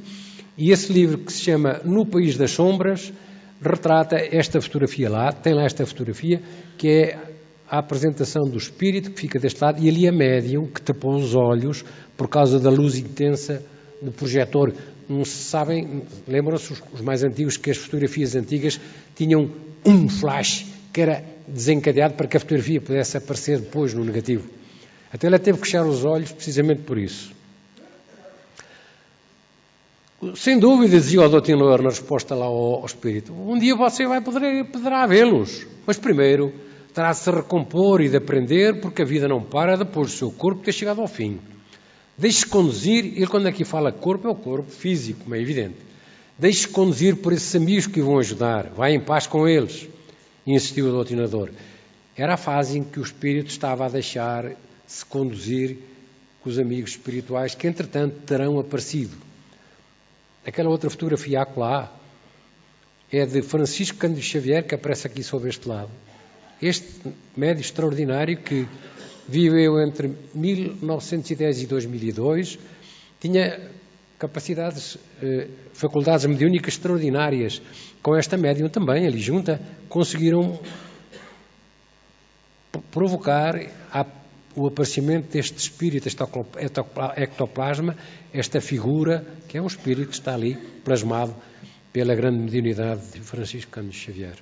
e esse livro que se chama No País das Sombras retrata esta fotografia lá, tem lá esta fotografia, que é a apresentação do espírito que fica deste lado e ali a médium que tapou os olhos por causa da luz intensa do projetor. Não se sabem, lembram-se os mais antigos que as fotografias antigas tinham um flash que era desencadeado para que a fotografia pudesse aparecer depois no negativo. Até ela teve que fechar os olhos precisamente por isso. Sem dúvida, dizia o Dr. Lohr na resposta lá ao espírito, um dia você poderá vê-los, mas primeiro terá de se recompor e de aprender, porque a vida não para depois do seu corpo ter chegado ao fim. Deixe-se conduzir, ele quando aqui fala corpo, é o corpo físico, como é evidente. Deixe-se conduzir por esses amigos que o vão ajudar, vai em paz com eles, insistiu o doutrinador. Era a fase em que o espírito estava a deixar-se conduzir com os amigos espirituais, que entretanto terão aparecido. Aquela outra fotografia acolá é de Francisco Cândido Xavier, que aparece aqui sobre este lado. Este médium extraordinário que viveu entre 1910 e 2002, tinha capacidades, faculdades mediúnicas extraordinárias. Com esta médium também, ali junta, conseguiram provocar o aparecimento deste espírito, este ectoplasma, esta figura, que é um espírito que está ali plasmado pela grande mediunidade de Francisco Cândido Xavier.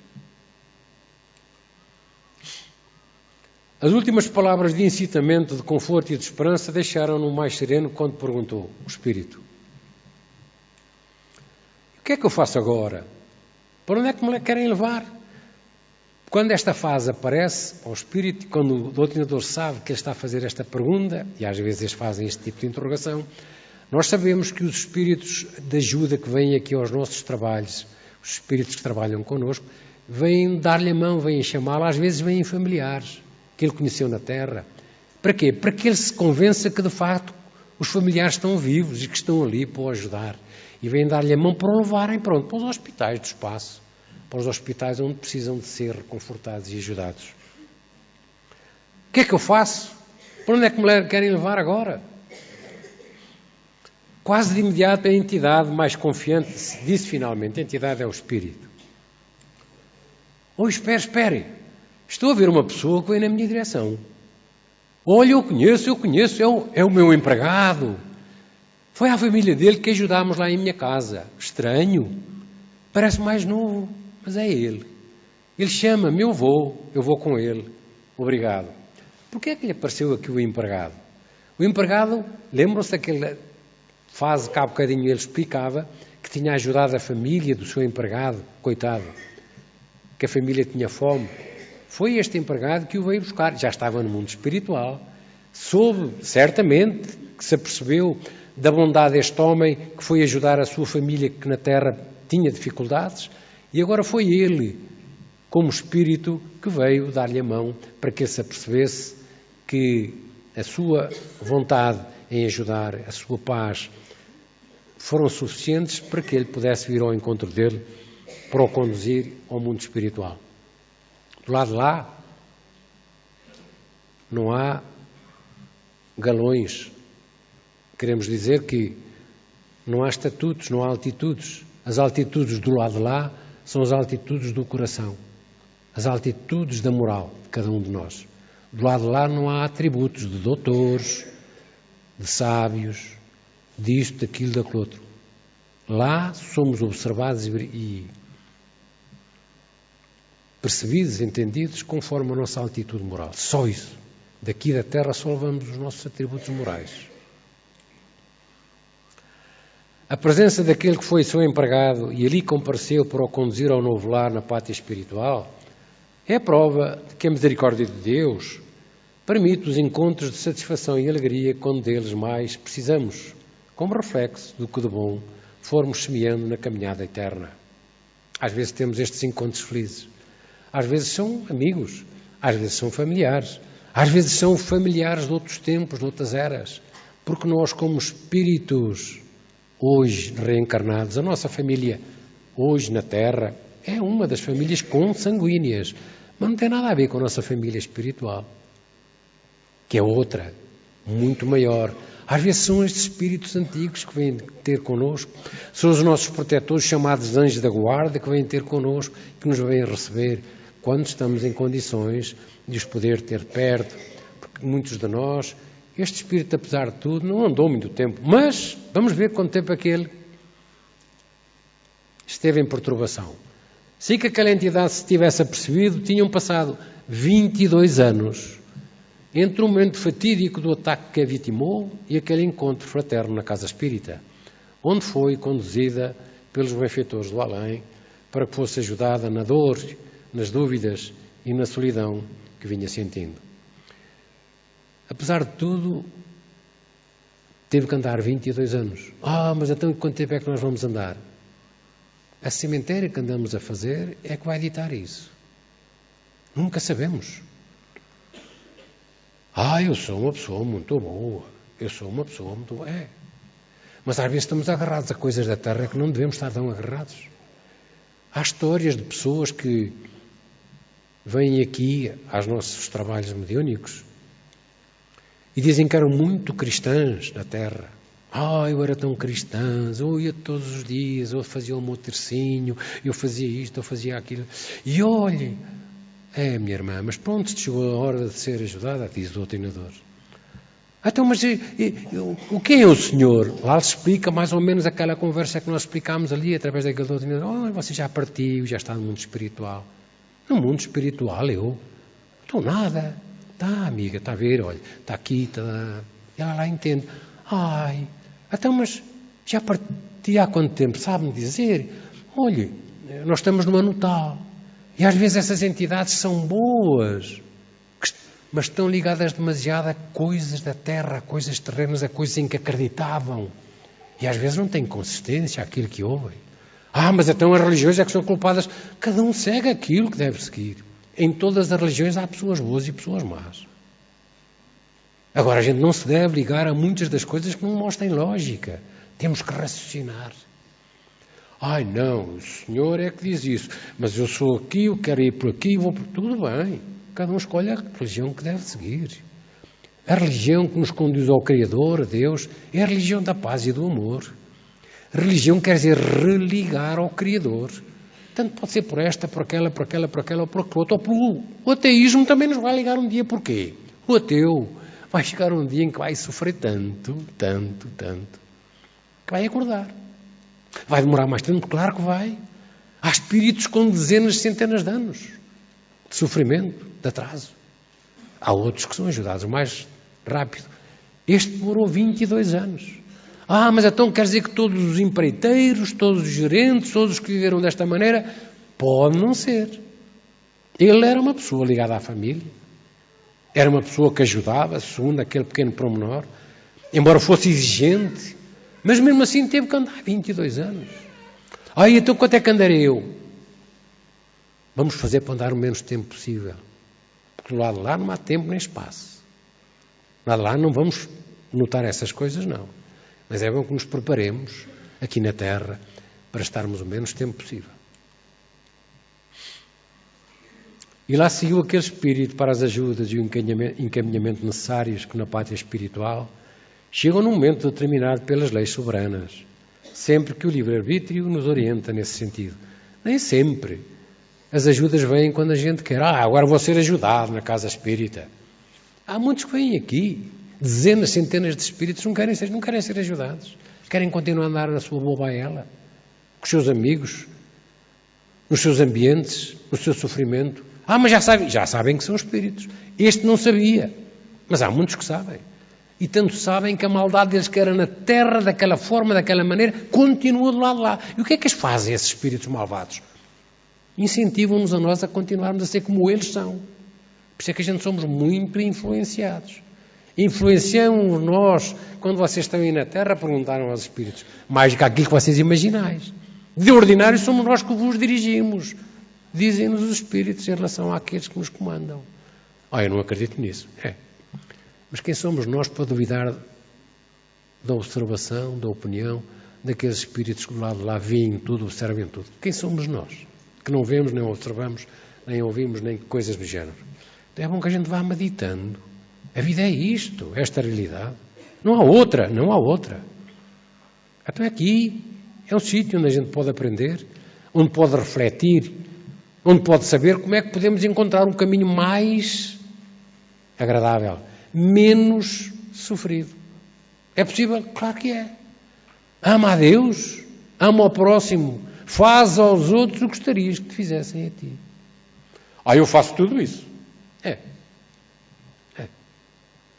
As últimas palavras de incitamento, de conforto e de esperança deixaram-no mais sereno quando perguntou o espírito: o que é que eu faço agora? Para onde é que me querem levar? Quando esta fase aparece ao espírito, quando o doutrinador sabe que ele está a fazer esta pergunta, e às vezes eles fazem este tipo de interrogação, nós sabemos que os espíritos de ajuda que vêm aqui aos nossos trabalhos, os espíritos que trabalham connosco, vêm dar-lhe a mão, vêm chamá-lo, às vezes vêm familiares que ele conheceu na Terra. Para quê? Para que ele se convença que, de facto, os familiares estão vivos e que estão ali para o ajudar. E vêm dar-lhe a mão para o levarem, pronto, para os hospitais do espaço, para os hospitais onde precisam de ser reconfortados e ajudados. O que é que eu faço? Para onde é que me querem levar agora? Quase de imediato a entidade mais confiante disse finalmente, a entidade é o espírito. Oh, espere. Estou a ver uma pessoa que vem na minha direção. Olha, eu conheço, é o meu empregado. Foi à família dele que ajudámos lá em minha casa. Estranho. Parece mais novo, mas é ele. Ele chama-me, eu vou com ele. Obrigado. Porquê é que lhe apareceu aqui o empregado? O empregado, lembram-se daquela fase que há bocadinho ele explicava, que tinha ajudado a família do seu empregado, coitado, que a família tinha fome. Foi este empregado que o veio buscar. Já estava no mundo espiritual. Soube, certamente, que se apercebeu da bondade deste homem que foi ajudar a sua família que na Terra tinha dificuldades. E agora foi ele, como espírito, que veio dar-lhe a mão para que ele se apercebesse que a sua vontade em ajudar, a sua paz, foram suficientes para que ele pudesse vir ao encontro dele para o conduzir ao mundo espiritual. Do lado de lá, não há galões. Queremos dizer que não há estatutos, não há altitudes. As altitudes do lado de lá são as altitudes do coração, as altitudes da moral de cada um de nós. Do lado de lá não há atributos de doutores, de sábios, disto, daquilo, daquele outro. Lá somos observados e percebidos, entendidos, conforme a nossa altitude moral. Só isso. Daqui da Terra só levamos os nossos atributos morais. A presença daquele que foi seu empregado e ali compareceu para o conduzir ao novo lar na pátria espiritual é a prova de que a misericórdia de Deus permite os encontros de satisfação e alegria quando deles mais precisamos, como reflexo do que de bom formos semeando na caminhada eterna. Às vezes temos estes encontros felizes. Às vezes são amigos, às vezes são familiares, às vezes são familiares de outros tempos, de outras eras, porque nós, como espíritos hoje reencarnados, a nossa família hoje na Terra é uma das famílias consanguíneas, mas não tem nada a ver com a nossa família espiritual, que é outra, muito maior. Às vezes são estes espíritos antigos que vêm ter connosco, são os nossos protetores chamados anjos da guarda que vêm ter connosco, que nos vêm receber. quando estamos em condições de os poder ter perto, porque muitos de nós, este espírito, apesar de tudo, não andou muito tempo, mas vamos ver quanto tempo é que ele esteve em perturbação. Se que aquela entidade se tivesse apercebido, tinham passado 22 anos entre o momento fatídico do ataque que a vitimou e aquele encontro fraterno na casa espírita, onde foi conduzida pelos benfeitores do além para que fosse ajudada na dor, nas dúvidas e na solidão que vinha sentindo. Apesar de tudo, teve que andar 22 anos. Mas então quanto tempo é que nós vamos andar? A cemitério que andamos a fazer é que vai ditar isso. Nunca sabemos. Eu sou uma pessoa muito boa. Eu sou uma pessoa muito boa. Mas às vezes estamos agarrados a coisas da terra que não devemos estar tão agarrados. Há histórias de pessoas que vêm aqui aos nossos trabalhos mediúnicos e dizem que eram muito cristãs na terra. Eu era tão cristã, eu ia todos os dias, eu fazia o meu tercinho, eu fazia isto, eu fazia aquilo. E olhe, minha irmã, mas pronto, chegou a hora de ser ajudada, diz o doutrinador. Então, mas o que é o Senhor? Lá se explica mais ou menos aquela conversa que nós explicámos ali, através daquele doutrinador. Você já partiu, já está no mundo espiritual. No mundo espiritual, eu? Estou nada. Está, amiga, está a ver, olha, está aqui, está... E ela lá entende. Então, mas já parti há quanto tempo? Sabe-me dizer? Olhe, nós estamos no ano tal. E às vezes essas entidades são boas, mas estão ligadas demasiado a coisas da terra, a coisas terrenas, a coisas em que acreditavam. E às vezes não têm consistência aquilo que ouvem. Mas então as religiões é que são culpadas. Cada um segue aquilo que deve seguir. Em todas as religiões há pessoas boas e pessoas más. Agora, a gente não se deve ligar a muitas das coisas que não mostrem lógica. Temos que raciocinar. Não, o Senhor é que diz isso. Mas eu sou aqui, eu quero ir por aqui, vou por... Tudo bem. Cada um escolhe a religião que deve seguir. A religião que nos conduz ao Criador, a Deus, é a religião da paz e do amor. A religião quer dizer religar ao Criador. Tanto pode ser por esta, por aquela, por aquela, por aquela, ou por aquela outra. Ou por... O ateísmo também nos vai ligar um dia. Porquê? O ateu vai chegar um dia em que vai sofrer tanto, que vai acordar. Vai demorar mais tempo? Claro que vai. Há espíritos com dezenas, centenas de anos de sofrimento, de atraso. Há outros que são ajudados mais rápido. Este demorou 22 anos. Mas então quer dizer que todos os empreiteiros, todos os gerentes, todos os que viveram desta maneira? Pode não ser. Ele era uma pessoa ligada à família. Era uma pessoa que ajudava, segundo aquele pequeno pormenor, embora fosse exigente, mas mesmo assim teve que andar 22 anos. Então quanto é que andarei eu? Vamos fazer para andar o menos tempo possível. Porque do lado de lá não há tempo nem espaço. Do lado de lá não vamos notar essas coisas, não. Mas é bom que nos preparemos aqui na Terra para estarmos o menos tempo possível. E lá seguiu aquele espírito para as ajudas e o encaminhamento necessários que na pátria espiritual chegam num momento determinado pelas leis soberanas, sempre que o livre-arbítrio nos orienta nesse sentido. Nem sempre. As ajudas vêm quando a gente quer. Agora vou ser ajudado na casa espírita. Há muitos que vêm aqui, dezenas, centenas de espíritos, não querem ser ajudados. Querem continuar a andar na sua bobaela, com os seus amigos, nos seus ambientes, no seu sofrimento. Mas já sabem que são espíritos. Este não sabia, mas há muitos que sabem. E tanto sabem que a maldade deles que era na terra, daquela forma, daquela maneira, continua do lado de lá. E o que é que eles fazem, esses espíritos malvados? Incentivam-nos a nós a continuarmos a ser como eles são. Por isso é que a gente somos muito influenciados. Influenciam nós, quando vocês estão aí na terra, perguntaram aos espíritos, mais do que aquilo que vocês imaginais. De ordinário somos nós que vos dirigimos. Dizem-nos os espíritos em relação àqueles que nos comandam. Eu não acredito nisso. Mas quem somos nós para duvidar da observação, da opinião, daqueles espíritos que do lado de lá veem tudo, observam tudo? Quem somos nós? Que não vemos, nem observamos, nem ouvimos, nem coisas do género. Então é bom que a gente vá meditando. A vida é isto, esta realidade. Não há outra. Então aqui é um sítio onde a gente pode aprender, onde pode refletir, onde pode saber como é que podemos encontrar um caminho mais agradável, menos sofrido. É possível? Claro que é. Ama a Deus, ama ao próximo, faz aos outros o que gostarias que te fizessem a ti. Eu faço tudo isso.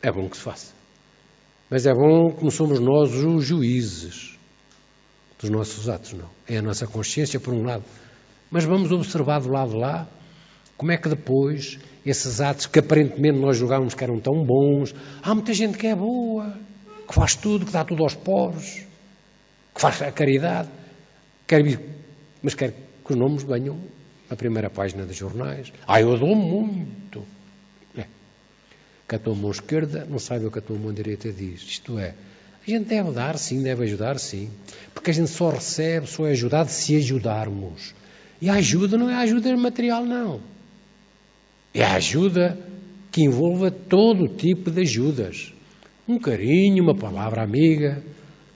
É bom que se faça. Mas é bom que não somos nós os juízes dos nossos atos, não. É a nossa consciência, por um lado. Mas vamos observar do lado de lá como é que depois esses atos que aparentemente nós julgávamos que eram tão bons, há muita gente que é boa, que faz tudo, que dá tudo aos pobres, que faz a caridade, mas quer que os nomes venham na primeira página dos jornais. Eu dou muito. Que a tua mão esquerda não sabe o que a tua mão direita diz. Isto é, a gente deve dar sim, deve ajudar sim, porque a gente só recebe, só é ajudado se ajudarmos. E a ajuda não é a ajuda material, não. É a ajuda que envolva todo tipo de ajudas. Um carinho, uma palavra amiga,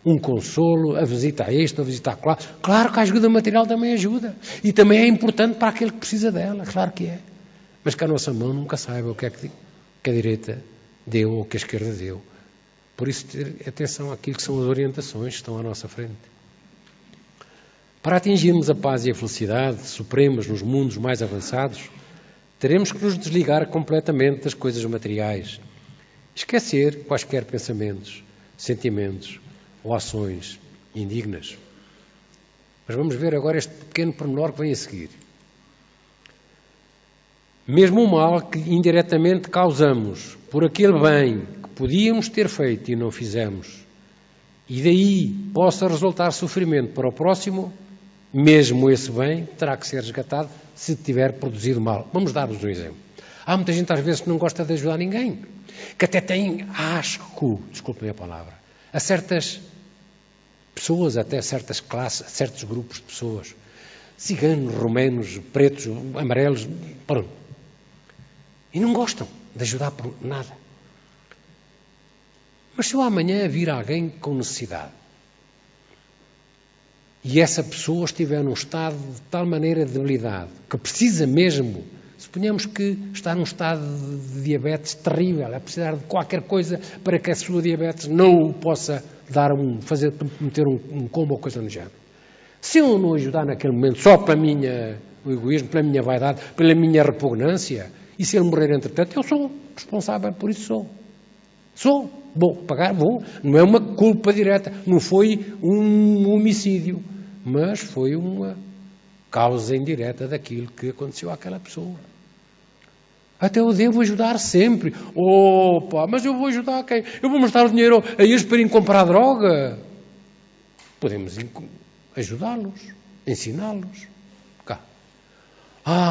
um consolo, a visita a este, a visita àquele. Claro que a ajuda material também ajuda. E também é importante para aquele que precisa dela, claro que é. Mas que a nossa mão nunca saiba o que é que a direita deu ou que a esquerda deu. Por isso, ter atenção àquilo que são as orientações que estão à nossa frente. Para atingirmos a paz e a felicidade supremas nos mundos mais avançados, teremos que nos desligar completamente das coisas materiais, esquecer quaisquer pensamentos, sentimentos ou ações indignas. Mas vamos ver agora este pequeno pormenor que vem a seguir. Mesmo o mal que indiretamente causamos por aquele bem que podíamos ter feito e não fizemos, e daí possa resultar sofrimento para o próximo, mesmo esse bem terá que ser resgatado se tiver produzido mal. Vamos dar-vos um exemplo. Há muita gente às vezes que não gosta de ajudar ninguém, que até tem asco, desculpem a palavra, a certas pessoas, até a certas classes, a certos grupos de pessoas, ciganos, romanos, pretos, amarelos, pronto. E não gostam de ajudar por nada. Mas se eu amanhã vir alguém com necessidade e essa pessoa estiver num estado de tal maneira de debilidade que precisa mesmo, suponhamos que está num estado de diabetes terrível, é precisar de qualquer coisa para que a sua diabetes não o possa meter um combo ou coisa no género. Se eu não ajudar naquele momento só para o egoísmo, pela minha vaidade, pela minha repugnância, e se ele morrer entretanto, eu sou responsável por isso, vou pagar, não é uma culpa direta, não foi um homicídio, mas foi uma causa indireta daquilo que aconteceu àquela pessoa. Até eu devo ajudar sempre. Mas eu vou ajudar quem? Eu vou mostrar o dinheiro a eles para irem comprar droga? Podemos ajudá-los, ensiná-los.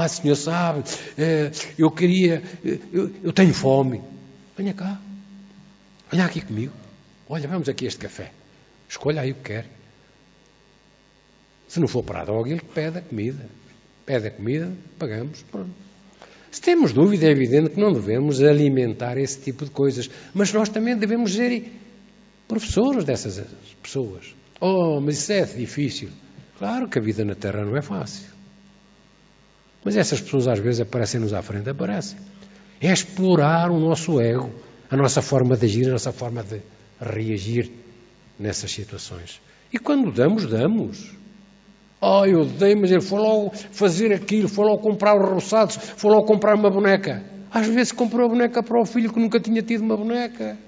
Senhor sabe, eu tenho fome. Venha cá, venha aqui comigo. Olha, vamos aqui a este café. Escolha aí o que quer. Se não for para a droga, ele pede a comida. Pede a comida, pagamos, pronto. Se temos dúvida, é evidente que não devemos alimentar esse tipo de coisas. Mas nós também devemos ser professores dessas pessoas. Mas isso é difícil. Claro que a vida na Terra não é fácil. Mas essas pessoas às vezes aparecem-nos à frente, aparecem. É explorar o nosso ego, a nossa forma de agir, a nossa forma de reagir nessas situações. E quando damos. Eu dei, mas ele foi logo fazer aquilo, foi logo comprar os roçados, foi logo comprar uma boneca. Às vezes comprou a boneca para o filho que nunca tinha tido uma boneca,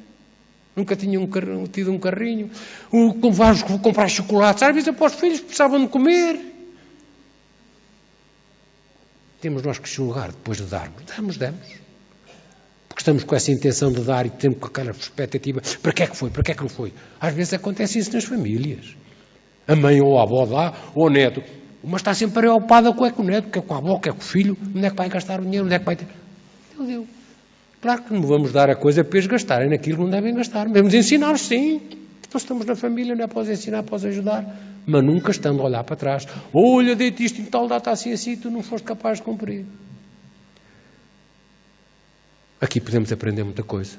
nunca tinha tido um carrinho. Vamos comprar chocolates, às vezes para os filhos precisavam de comer. Temos nós que julgar depois de darmos. Damos. Porque estamos com essa intenção de dar e temos com aquela expectativa. Para que é que foi? Para que é que não foi? Às vezes acontece isso nas famílias. A mãe ou a avó dá, ou o neto. Uma está sempre preocupada com o neto, que é com a avó, que é com o filho. Onde é que vai gastar o dinheiro? Onde é que vai ter? Deu. Claro que não vamos dar a coisa para eles gastarem naquilo que não devem gastar. Devemos ensinar, sim. Então estamos na família, não é? Podes ensinar, podes ajudar. Mas nunca estando a olhar para trás. Olha, dei-te isto em tal data assim, tu não foste capaz de cumprir. Aqui podemos aprender muita coisa.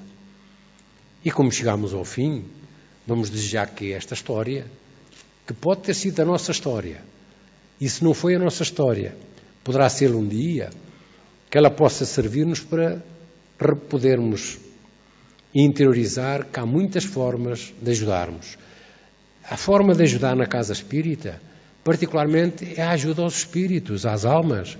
E como chegamos ao fim, vamos desejar que esta história, que pode ter sido a nossa história, e se não foi a nossa história, poderá ser um dia, que ela possa servir-nos para podermos interiorizar que há muitas formas de ajudarmos. A forma de ajudar na casa espírita, particularmente, é a ajuda aos espíritos, às almas.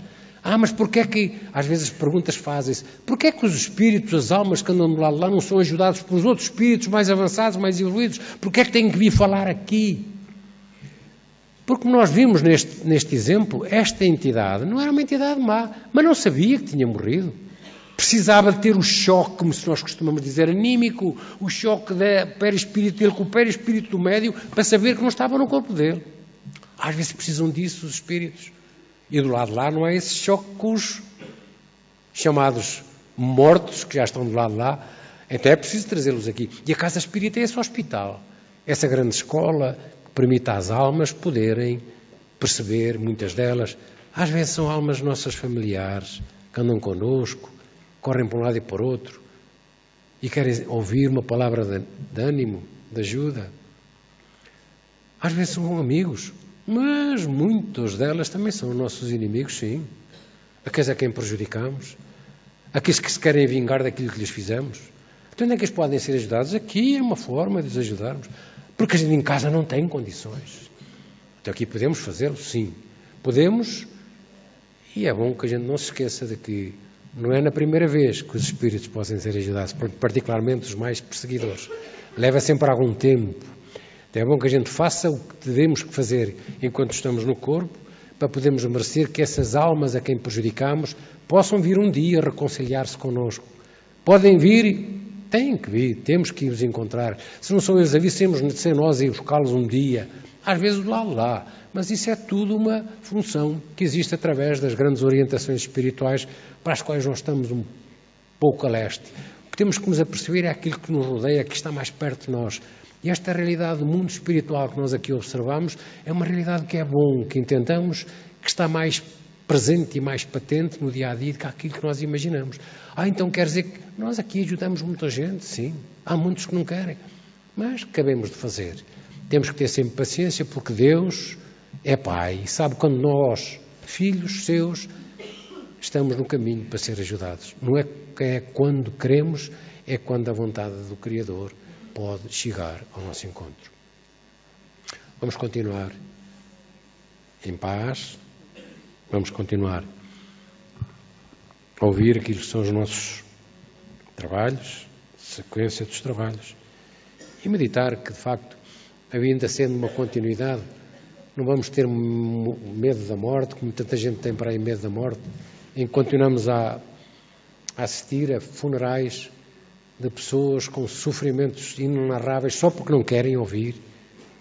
Mas porquê é que, às vezes, as perguntas fazem-se, porquê é que os espíritos, as almas que andam do lado de lá, não são ajudados pelos outros espíritos mais avançados, mais evoluídos? Porquê é que têm que vir falar aqui? Porque nós vimos neste exemplo, esta entidade não era uma entidade má, mas não sabia que tinha morrido. Precisava de ter o choque, como se nós costumamos dizer, anímico, o choque da perispírito dele com o perispírito do médium, para saber que não estava no corpo dele. Às vezes precisam disso os espíritos. E do lado de lá não há esse choque com os chamados mortos, que já estão do lado de lá. Então é preciso trazê-los aqui. E a casa espírita é esse hospital, essa grande escola que permite às almas poderem perceber, muitas delas, às vezes são almas nossas familiares, que andam connosco, correm para um lado e para o outro, e querem ouvir uma palavra de ânimo, de ajuda. Às vezes são amigos, mas muitas delas também são nossos inimigos, sim. Aqueles a quem prejudicamos, aqueles que se querem vingar daquilo que lhes fizemos. Então onde é que eles podem ser ajudados? Aqui é uma forma de os ajudarmos, porque a gente em casa não tem condições. Então aqui podemos fazê-lo, sim. Podemos, e é bom que a gente não se esqueça de que não é na primeira vez que os espíritos possam ser ajudados, particularmente os mais perseguidores. Leva sempre algum tempo. Então é bom que a gente faça o que devemos fazer enquanto estamos no corpo, para podermos merecer que essas almas a quem prejudicamos possam vir um dia reconciliar-se connosco. Podem vir, têm que vir, temos que os encontrar. Se não são eles a vir, temos de ser nós a ir buscá-los um dia. Às vezes lá. Mas isso é tudo uma função que existe através das grandes orientações espirituais para as quais nós estamos um pouco a leste. O que temos que nos aperceber é aquilo que nos rodeia, que está mais perto de nós. E esta realidade do mundo espiritual que nós aqui observamos é uma realidade que é bom, que entendamos, que está mais presente e mais patente no dia-a-dia do que aquilo que nós imaginamos. Então quer dizer que nós aqui ajudamos muita gente? Sim. Há muitos que não querem. Mas acabemos de fazer. Temos que ter sempre paciência, porque Deus é Pai e sabe quando nós, filhos seus, estamos no caminho para ser ajudados. Não é quando queremos, é quando a vontade do Criador pode chegar ao nosso encontro. Vamos continuar em paz, vamos continuar a ouvir aquilo que são os nossos trabalhos, sequência dos trabalhos, e meditar que, de facto, ainda sendo uma continuidade, não vamos ter medo da morte, como tanta gente tem para aí medo da morte, em que continuamos a assistir a funerais de pessoas com sofrimentos inenarráveis só porque não querem ouvir,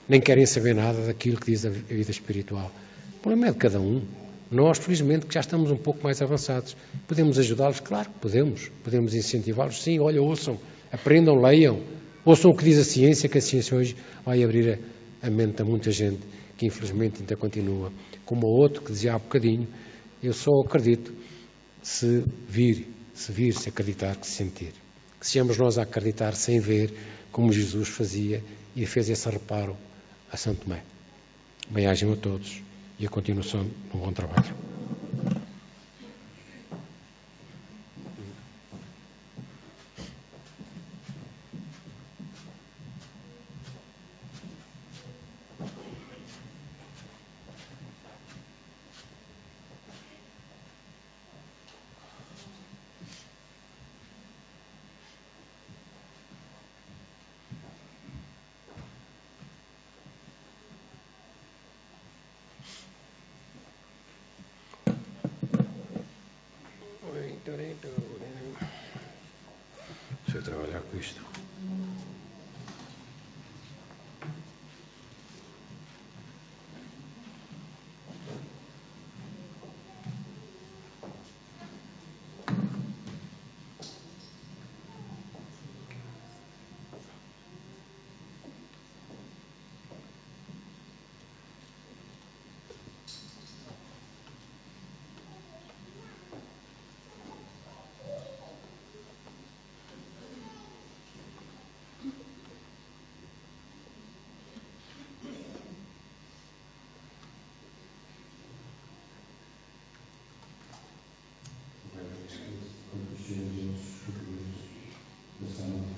nem querem saber nada daquilo que diz a vida espiritual. O problema é de cada um. Nós, felizmente, que já estamos um pouco mais avançados, podemos ajudá-los? Claro que podemos. Podemos incentivá-los? Sim, olha, ouçam, aprendam, leiam, ouçam o que diz a ciência, que a ciência hoje vai abrir a mente a muita gente que infelizmente ainda continua. Como o outro que dizia há bocadinho, eu só acredito se vir, se acreditar, se sentir. Que sejamos nós a acreditar sem ver, como Jesus fazia e fez esse reparo a Santo Tomé. Bem-ajam a todos e a continuação de um bom trabalho. Deixa eu trabalhar com isto. senhores outros da Sala